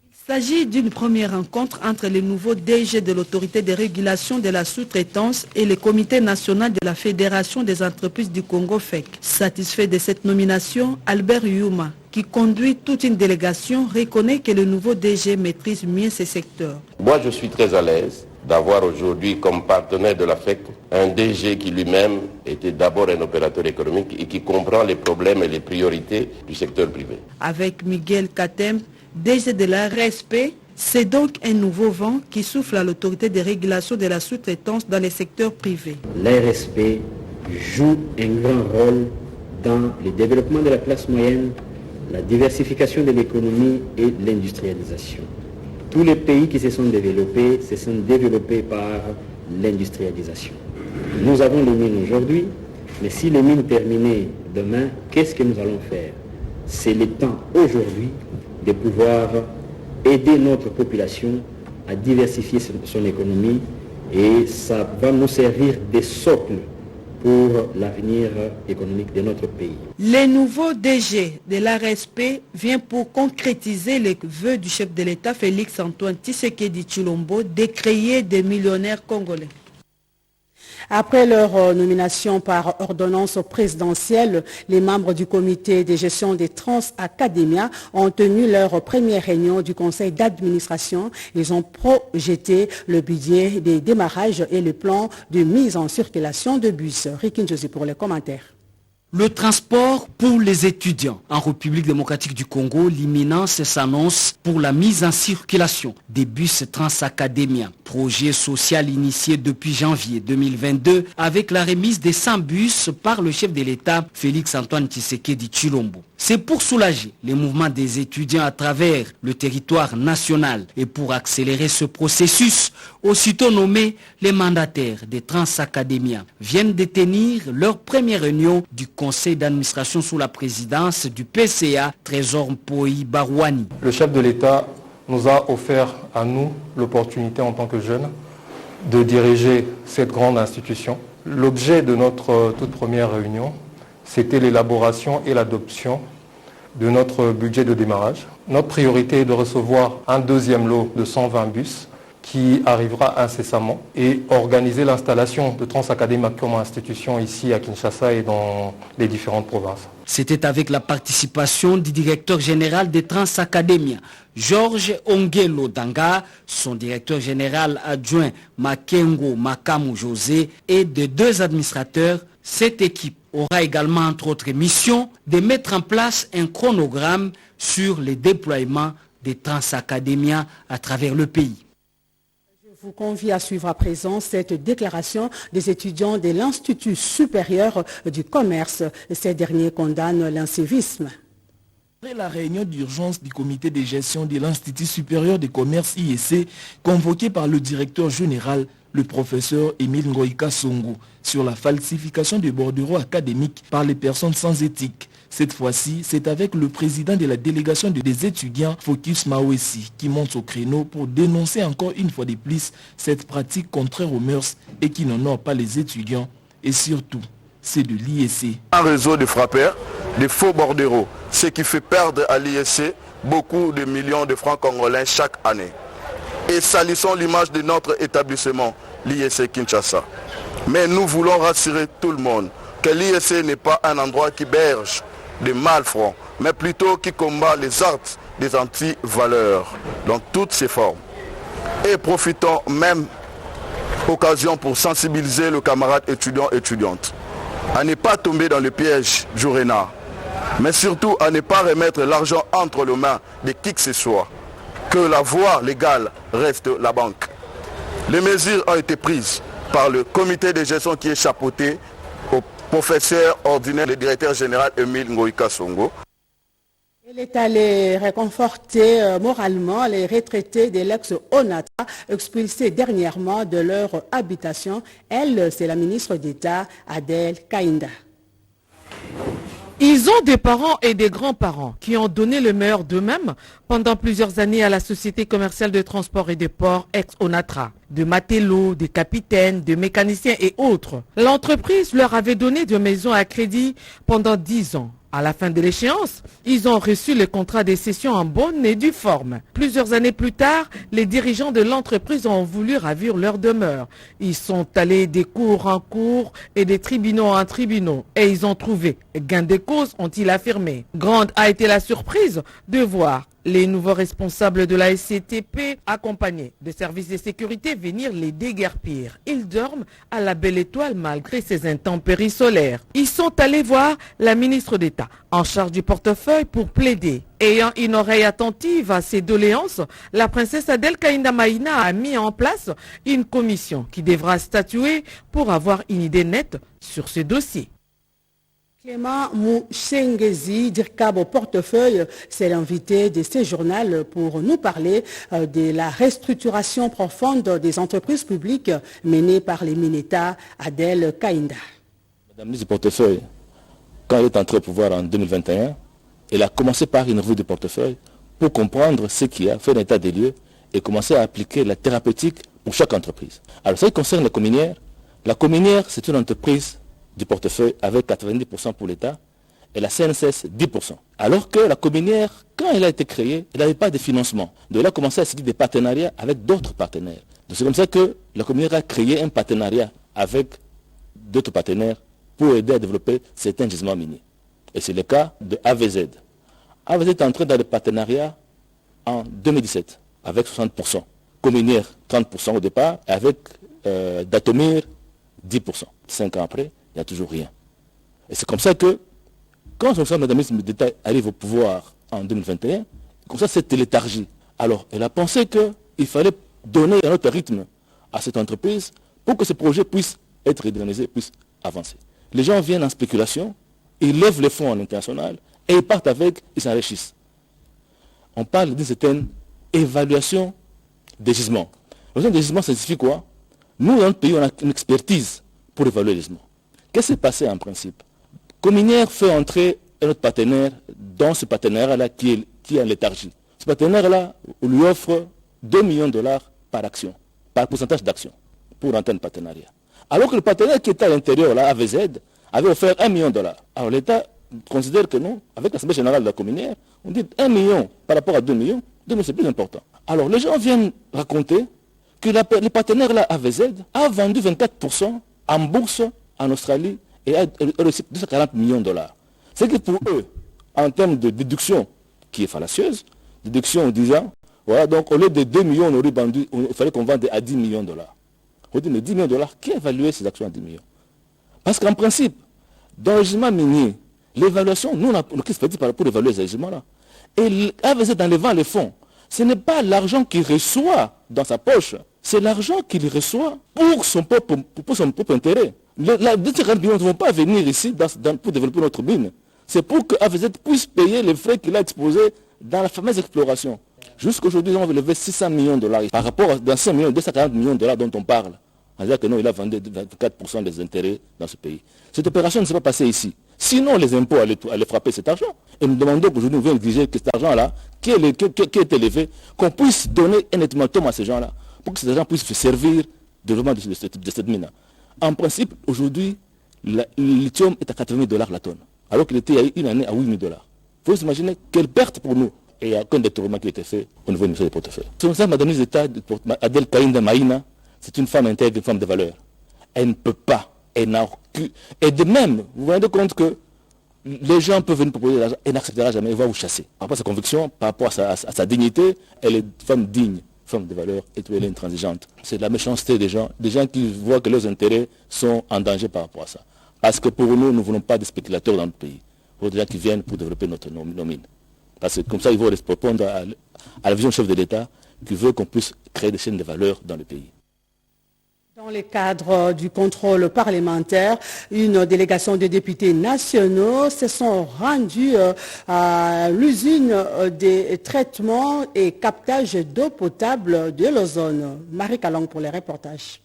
Il s'agit d'une première rencontre entre les nouveaux DG de l'autorité de régulation de la sous-traitance et le comité national de la Fédération des entreprises du Congo FEC. Satisfait de cette nomination, Albert Yuma, qui conduit toute une délégation, reconnaît que le nouveau DG maîtrise mieux ces secteurs. Moi, je suis très à l'aise d'avoir aujourd'hui comme partenaire de la FEC un DG qui lui-même était d'abord un opérateur économique et qui comprend les problèmes et les priorités du secteur privé. Avec Miguel Katem, DG de la RSP, c'est donc un nouveau vent qui souffle à l'autorité de régulation de la sous-traitance dans les secteurs privés. L'ARSP joue un grand rôle dans le développement de la classe moyenne, la diversification de l'économie et l'industrialisation. Tous les pays qui se sont développés par l'industrialisation. Nous avons les mines aujourd'hui, mais si les mines terminaient demain, qu'est-ce que nous allons faire? C'est le temps aujourd'hui de pouvoir aider notre population à diversifier son économie et ça va nous servir de socle pour l'avenir économique de notre pays. Le nouveau DG de l'ARSP vient pour concrétiser les vœux du chef de l'État Félix Antoine Tshisekedi Tshilombo de créer des millionnaires congolais. Après leur nomination par ordonnance présidentielle, les membres du comité de gestion des Trans-Académia ont tenu leur première réunion du conseil d'administration. Ils ont projeté le budget des démarrages et le plan de mise en circulation de bus. Rikin Josie pour les commentaires. Le transport pour les étudiants. En République démocratique du Congo, l'imminence s'annonce pour la mise en circulation des bus Trans-Académia. Projet social initié depuis janvier 2022 avec la remise des 100 bus par le chef de l'État Félix Antoine Tshisekedi Tshilombo. C'est pour soulager les mouvements des étudiants à travers le territoire national et pour accélérer ce processus, aussitôt nommés, les mandataires des Trans-Académia viennent de tenir leur première réunion du conseil d'administration sous la présidence du PCA Trésor Mpoyi Barouani. Le chef de l'État nous a offert à nous l'opportunité en tant que jeunes de diriger cette grande institution. L'objet de notre toute première réunion, c'était l'élaboration et l'adoption de notre budget de démarrage. Notre priorité est de recevoir un deuxième lot de 120 bus qui arrivera incessamment et organiser l'installation de Trans-Académia comme institution ici à Kinshasa et dans les différentes provinces. C'était avec la participation du directeur général des Trans-Académia, Georges Ongelo Danga, son directeur général adjoint Makengo Makamu José et de 2 administrateurs. Cette équipe aura également, entre autres missions, de mettre en place un chronogramme sur le déploiement des Trans-Académia à travers le pays. Je vous convie à suivre à présent cette déclaration des étudiants de l'Institut supérieur du commerce. Ces derniers condamnent l'incivisme. Après la réunion d'urgence du comité de gestion de l'Institut supérieur du commerce IEC, convoquée par le directeur général, le professeur Émile Ngoïka Songo, sur la falsification des bordereaux académiques par les personnes sans éthique. Cette fois-ci, c'est avec le président de la délégation des étudiants, Focus Mawesi, qui monte au créneau pour dénoncer encore une fois de plus cette pratique contraire aux mœurs et qui n'honore pas les étudiants. Et surtout, c'est de l'IEC. Un réseau de frappeurs, de faux bordereaux, ce qui fait perdre à l'IEC beaucoup de millions de francs congolais chaque année. Et salissons l'image de notre établissement, l'IEC Kinshasa. Mais nous voulons rassurer tout le monde que l'IEC n'est pas un endroit qui berge des malfrats, mais plutôt qui combat les actes des anti-valeurs dans toutes ses formes. Et profitons même occasion pour sensibiliser le camarade étudiant et étudiante à ne pas tomber dans le piège du renard, mais surtout à ne pas remettre l'argent entre les mains de qui que ce soit, que la voie légale reste la banque. Les mesures ont été prises par le comité de gestion qui est chapeauté au professeur ordinaire, le directeur général Émile Ngoïka Songo. Il est allé réconforter moralement les retraités de l'ex-ONATRA expulsés dernièrement de leur habitation. Elle, c'est la ministre d'État Adèle Kainda. Ils ont des parents et des grands-parents qui ont donné le meilleur d'eux-mêmes pendant plusieurs années à la Société commerciale de transport et de port ex-ONATRA. De matelots, de capitaines, de mécaniciens et autres. L'entreprise leur avait donné de maisons à crédit pendant 10 ans. À la fin de l'échéance, ils ont reçu le contrat de cession en bonne et due forme. Plusieurs années plus tard, les dirigeants de l'entreprise ont voulu ravir leur demeure. Ils sont allés des cours en cours et des tribunaux en tribunaux. Et ils ont trouvé gain de cause, ont-ils affirmé. Grande a été la surprise de voir les nouveaux responsables de la SCTP accompagnés de services de sécurité venir les déguerpir. Ils dorment à la belle étoile malgré ces intempéries solaires. Ils sont allés voir la ministre d'État en charge du portefeuille pour plaider. Ayant une oreille attentive à ces doléances, la princesse Adèle Kainda Maïna a mis en place une commission qui devra statuer pour avoir une idée nette sur ce dossier. Clément Mouchengezi, DIRCAB au portefeuille, c'est l'invité de ce journal pour nous parler de la restructuration profonde des entreprises publiques menées par les Mineta Adèle Kainda. Madame la ministre du portefeuille, quand elle est entrée au pouvoir en 2021, elle a commencé par une revue de portefeuille pour comprendre ce qui a fait un état des lieux et commencer à appliquer la thérapeutique pour chaque entreprise. Alors, ça qui concerne la cominière, c'est une entreprise du portefeuille avec 90% pour l'État et la CNCS 10%. Alors que la cominière, quand elle a été créée, elle n'avait pas de financement. Donc elle a commencé à signer des partenariats avec d'autres partenaires. Donc c'est comme ça que la cominière a créé un partenariat avec d'autres partenaires pour aider à développer certains gisements miniers. Et c'est le cas de AVZ. AVZ est entré dans le partenariat en 2017 avec 60%. Cominière 30% au départ, et avec Datomir 10%. 5 ans après, il n'y a toujours rien. Et c'est comme ça que, quand Madame la ministre d'État arrive au pouvoir en 2021, comme ça cette léthargie. Alors, elle a pensé qu'il fallait donner un autre rythme à cette entreprise pour que ce projet puisse être redynamisé, puisse avancer. Les gens viennent en spéculation, ils lèvent les fonds en international et ils partent avec, ils s'enrichissent. On parle d'une certaine évaluation des gisements. L'évaluation des gisements, ça signifie quoi? Nous, dans notre pays, on a une expertise pour évaluer les gisements. Qu'est-ce qui s'est passé en principe? Cominière fait entrer un autre partenaire dans ce partenariat-là qui est en léthargie. Ce partenaire-là, on lui offre 2 millions de dollars par action, par pourcentage d'action, pour entrer en partenariat. Alors que le partenaire qui était à l'intérieur, là, AVZ, avait offert 1 million de dollars. Alors l'État considère que non, avec l'Assemblée générale de la cominière, on dit 1 million par rapport à 2 millions, 2 millions c'est plus important. Alors les gens viennent raconter que le partenaire là, AVZ, a vendu 24% en bourse en Australie et a reçu 240 millions de dollars. C'est que pour eux, en termes de déduction, qui est fallacieuse, déduction en disant, voilà, donc au lieu de 2 millions, on aurait vendu, il fallait qu'on vende à 10 millions de dollars. On dit, mais 10 millions de dollars, qui a évalué ces actions à 10 millions? Parce qu'en principe, dans le gisement minier, l'évaluation, nous, on a fait pour évaluer ces gisements-là. Et AVZ, dans les vents, les fonds, ce n'est pas l'argent qu'il reçoit dans sa poche, c'est l'argent qu'il reçoit pour son propre intérêt. Les 240 millions ne vont pas venir ici pour développer notre mine. C'est pour que AVZ puisse payer les frais qu'il a exposés dans la fameuse exploration. Jusqu'aujourd'hui, on veut lever 600 millions de dollars par rapport à 500 millions, 240 millions de dollars dont on parle en disant que non, il a vendu 24% des intérêts dans ce pays. Cette opération ne s'est pas passée ici. Sinon, les impôts allaient frapper cet argent. Et nous demandons qu'aujourd'hui, nous devons exiger que cet argent-là, qui est élevé, qu'on puisse donner un ultimatum à ces gens-là, pour que ces argent puissent se servir de développement de cette mine. En principe, aujourd'hui, le lithium est à $80 la tonne, alors qu'il était il y a une année à $8 000. Il faut s'imaginer quelle perte pour nous. Et il n'y a aucun détournement qui a été fait au niveau du ministère des portefeuilles. C'est ça, Madame l'État, Adèle Kaïnda Maïna, c'est une femme intègre, une femme de valeur. Elle ne peut pas, elle n'a aucune... Et de même, vous vous rendez compte que les gens peuvent venir proposer de l'argent, elle n'acceptera jamais, elle va vous chasser. Par rapport à sa conviction, par rapport à sa dignité, elle est une femme digne, femme de valeur, et elle est intransigeante. C'est la méchanceté des gens qui voient que leurs intérêts sont en danger par rapport à ça. Parce que pour nous, nous ne voulons pas des spéculateurs dans notre pays. Il faut des gens qui viennent pour développer nos mines. Parce que comme ça, ils vont répondre à la vision du chef de l'État qui veut qu'on puisse créer des chaînes de valeur dans le pays. Dans le cadre du contrôle parlementaire, une délégation de députés nationaux se sont rendus à l'usine des traitements et captage d'eau potable de l'Ozone. Marie Kalong pour les reportages.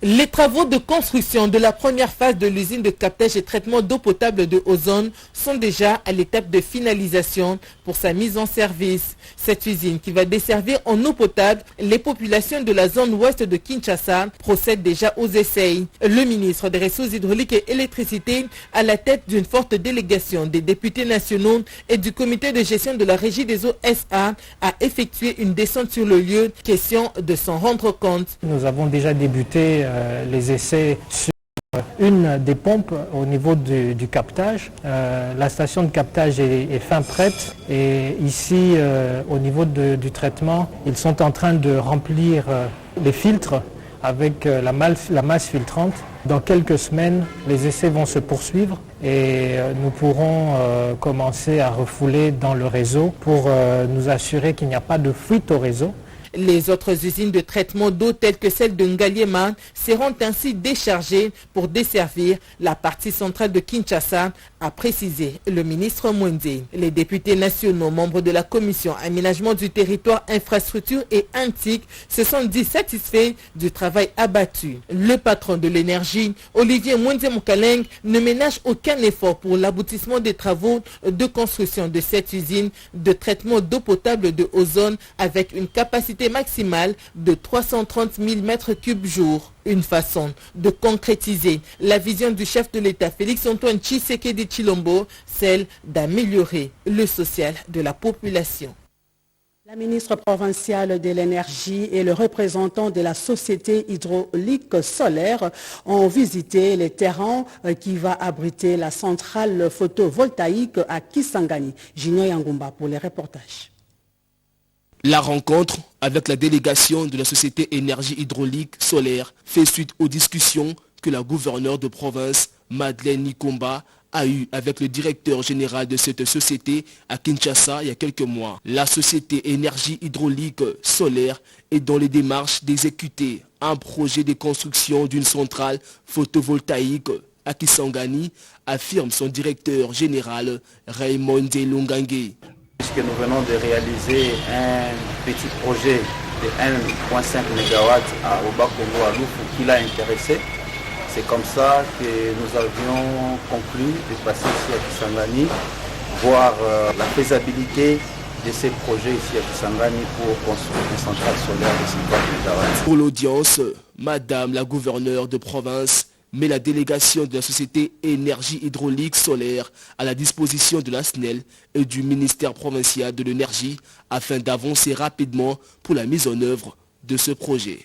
Les travaux de construction de la première phase de l'usine de captage et traitement d'eau potable de Ozone sont déjà à l'étape de finalisation pour sa mise en service. Cette usine qui va desservir en eau potable les populations de la zone ouest de Kinshasa procède déjà aux essais. Le ministre des Ressources hydrauliques et électricité, à la tête d'une forte délégation des députés nationaux et du comité de gestion de la régie des eaux SA, a effectué une descente sur le lieu, question de s'en rendre compte. Nous avons déjà débuté les essais sur une des pompes au niveau du captage. La station de captage est fin prête et ici au niveau du traitement, ils sont en train de remplir les filtres avec la masse filtrante. Dans quelques semaines, les essais vont se poursuivre et nous pourrons commencer à refouler dans le réseau pour nous assurer qu'il n'y a pas de fuite au réseau. Les autres usines de traitement d'eau telles que celle de Ngaliema seront ainsi déchargées pour desservir la partie centrale de Kinshasa, a précisé le ministre Mwende. Les députés nationaux, membres de la commission aménagement du territoire, infrastructure et antique, se sont dit satisfaits du travail abattu. Le patron de l'énergie, Olivier Mwende Mukaleng, ne ménage aucun effort pour l'aboutissement des travaux de construction de cette usine de traitement d'eau potable de Ozone avec une capacité maximale de 330 000 m3 jour. Une façon de concrétiser la vision du chef de l'État Félix-Antoine Tshisekedi Tshilombo, celle d'améliorer le social de la population. La ministre provinciale de l'énergie et le représentant de la société hydraulique solaire ont visité les terrains qui va abriter la centrale photovoltaïque à Kisangani. Junior Yangumba pour les reportages. La rencontre avec la délégation de la société énergie hydraulique solaire fait suite aux discussions que la gouverneure de province, Madeleine Nikomba, a eues avec le directeur général de cette société à Kinshasa il y a quelques mois. La société énergie hydraulique solaire est dans les démarches d'exécuter un projet de construction d'une centrale photovoltaïque à Kisangani, affirme son directeur général Raymond Delongangue. Puisque nous venons de réaliser un petit projet de 1,5 MW à Obakongo à Loufou qui l'a intéressé. C'est comme ça que nous avions conclu de passer ici à Kisangani, voir la faisabilité de ces projets ici à Kisangani pour construire une centrale solaire de 50 MW. Pour l'audience, Madame la gouverneure de province met la délégation de la société énergie hydraulique solaire à la disposition de la SNEL et du ministère provincial de l'énergie afin d'avancer rapidement pour la mise en œuvre de ce projet.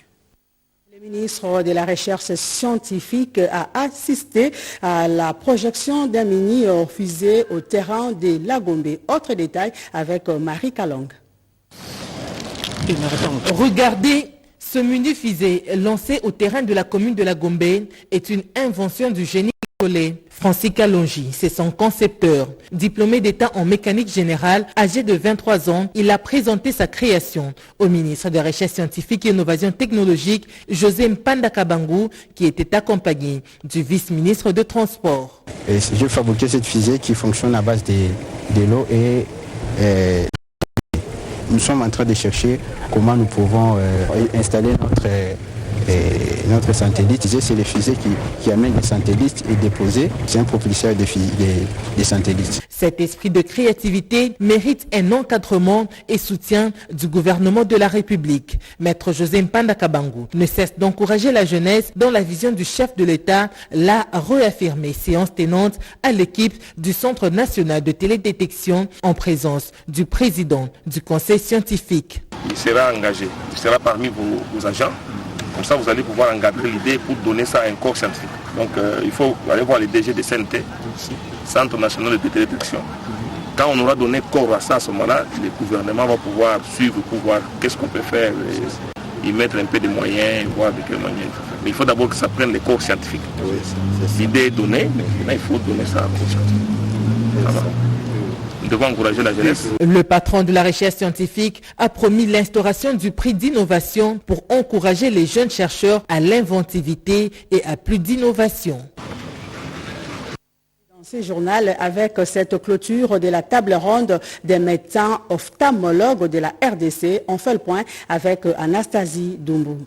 Le ministre de la Recherche scientifique a assisté à la projection d'un mini-fusée au terrain de Lagombe. Autre détail avec Marie Kalong. Regardez, ce mini-fusée lancé au terrain de la commune de Lagombe est une invention du génie congolais. Francis Kalonji, c'est son concepteur. Diplômé d'État en mécanique générale, âgé de 23 ans, il a présenté sa création au ministre de la Recherche scientifique et Innovation technologique, José Mpanda Kabangu, qui était accompagné du vice-ministre de Transport. J'ai fabriqué cette fusée qui fonctionne à base de l'eau et nous sommes en train de chercher comment nous pouvons installer notre notre satellite. C'est les fusées qui amènent les satellites et déposés. C'est un propulseur des satellites. Cet esprit de créativité mérite un encadrement et soutien du gouvernement de la République. Maître José Mpanda Kabangu ne cesse d'encourager la jeunesse dans la vision du chef de l'État, l'a réaffirmé, séance tenante à l'équipe du Centre national de télédétection en présence du président du conseil scientifique. Il sera engagé, il sera parmi vos agents. Comme ça, vous allez pouvoir encadrer l'idée pour donner ça à un corps scientifique. Donc, il faut aller voir les DG de CNT, Centre national de télédétection. Quand on aura donné corps à ça, à ce moment-là, le gouvernement va pouvoir suivre pour voir qu'est-ce qu'on peut faire, y mettre un peu de moyens, voir de quelle manière il faut faire. Mais il faut d'abord que ça prenne les corps scientifiques. L'idée est donnée, mais maintenant il faut donner ça aux scientifiques. Nous devons encourager la jeunesse. Le patron de la recherche scientifique a promis l'instauration du prix d'innovation pour encourager les jeunes chercheurs à l'inventivité et à plus d'innovation. Ce journal avec cette clôture de la table ronde des médecins ophtalmologues de la RDC. On fait le point avec Anastasie Doumbou.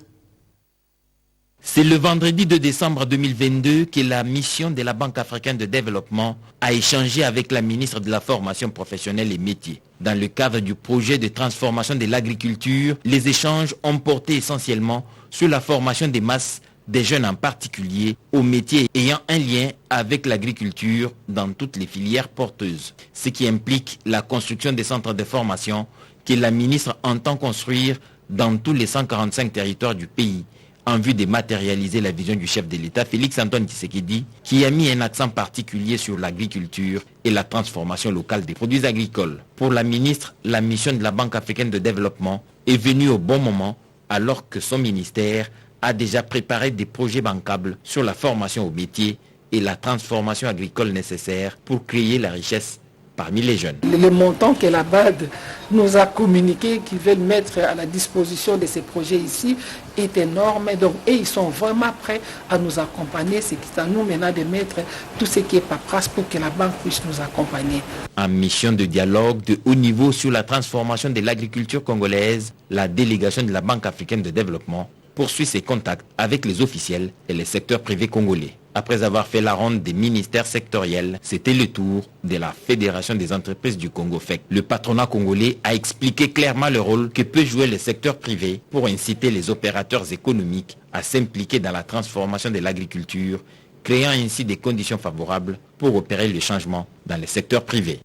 C'est le vendredi 2 décembre 2022 que la mission de la Banque africaine de développement a échangé avec la ministre de la formation professionnelle et métiers. Dans le cadre du projet de transformation de l'agriculture, les échanges ont porté essentiellement sur la formation des masses des jeunes en particulier aux métiers ayant un lien avec l'agriculture dans toutes les filières porteuses. Ce qui implique la construction des centres de formation que la ministre entend construire dans tous les 145 territoires du pays en vue de matérialiser la vision du chef de l'État, Félix-Antoine Tshisekedi, qui a mis un accent particulier sur l'agriculture et la transformation locale des produits agricoles. Pour la ministre, la mission de la Banque africaine de développement est venue au bon moment alors que son ministère a déjà préparé des projets bancables sur la formation au métier et la transformation agricole nécessaire pour créer la richesse parmi les jeunes. Les montants que la BAD nous a communiqués, qu'ils veulent mettre à la disposition de ces projets ici, est énorme. Donc, et ils sont vraiment prêts à nous accompagner. C'est à nous maintenant de mettre tout ce qui est paperasse pour que la banque puisse nous accompagner. En mission de dialogue de haut niveau sur la transformation de l'agriculture congolaise, la délégation de la Banque africaine de développement poursuit ses contacts avec les officiels et les secteurs privés congolais. Après avoir fait la ronde des ministères sectoriels, c'était le tour de la Fédération des entreprises du Congo FEC. Le patronat congolais a expliqué clairement le rôle que peut jouer le secteur privé pour inciter les opérateurs économiques à s'impliquer dans la transformation de l'agriculture, créant ainsi des conditions favorables pour opérer le changement dans le secteur privé.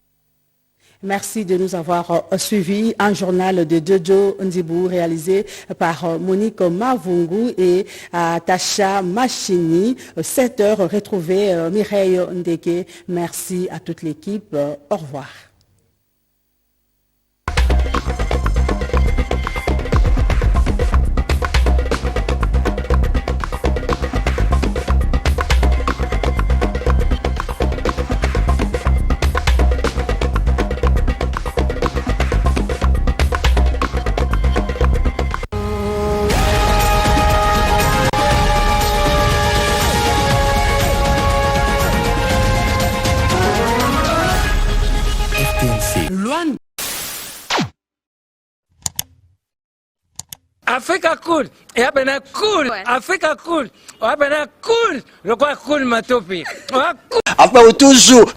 Merci de nous avoir suivis. Un journal de Jojo Ndibou réalisé par Monique Mavungu et Tasha Machini. 7 heures, retrouvez Mireille Ndeke. Merci à toute l'équipe. Au revoir. Africa cool, et abena cool, Africa cool, abena cool, le quoi cool matopi. Enfin, toujours,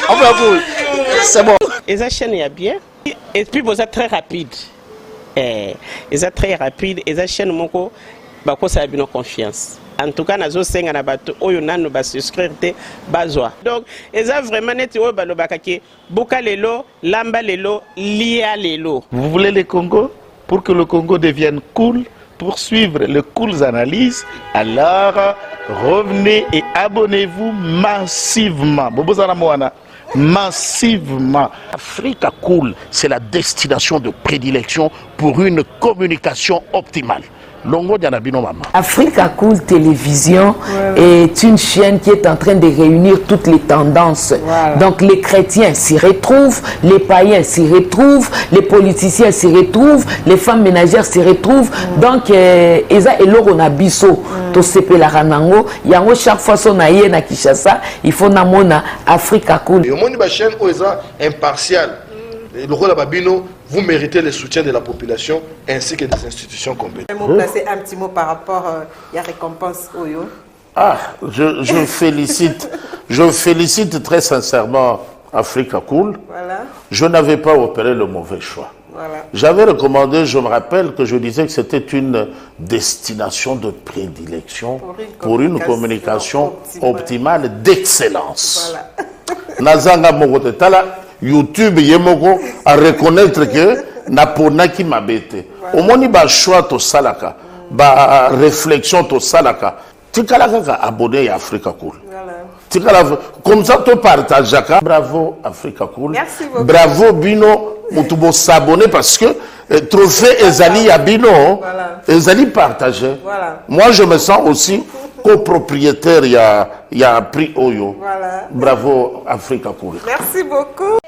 enfin, c'est bon. Et ça chaîne est bien, et puis vous êtes très rapide. Et ça très rapide, et ça chaîne moko, bah quoi ça a bien confiance. En tout cas, nazo senga na bato oyo nanu ba souscrire te bazwa. Donc, eza vraiment neti oyo balobaka ke boka lelo, lamba lelo, lia lelo. Vous voulez le Congo pour que le Congo devienne cool, pour suivre les cool analyses, alors revenez et abonnez-vous massivement. Bobozana Moana. Massivement. Africa Cool, c'est la destination de prédilection pour une communication optimale. Africa Cool Télévision est une chaîne qui est en train de réunir toutes les tendances. Donc les chrétiens s'y retrouvent, les païens s'y retrouvent, les politiciens s'y retrouvent, les femmes ménagères s'y retrouvent. Donc eza eloro na biso to sepela ranango yango chaque fois son aye na Kinshasa, il faut namona Africa Cool. Et au monde ba chaîne eza impartial. Le rôle babino vous méritez le soutien de la population ainsi que des institutions compétentes. Placer un petit mot par rapport à la récompense Oyo. Je félicite très sincèrement Africa Cool. Voilà. Je n'avais pas opéré le mauvais choix. Voilà. J'avais recommandé, je me rappelle que je disais que c'était une destination de prédilection pour une communication optimale d'excellence. Nazanga Mogote Tala, YouTube Yemoko, à reconnaître que Naponaki Mabete. Au moins, il y a choix to salaka, ba réflexion to salaka. Tikalaka abonné à Africa Cool. Comme ça, tu partages. Bravo Africa Cool. Merci beaucoup. Bravo Bino. Mutubo s'abonner parce que trophée Ezali à Bino, Ezali partagé. Voilà. Moi, je me sens aussi copropriétaire. Il y a un prix Oyo. Voilà. Bravo Africa Cool. Merci beaucoup.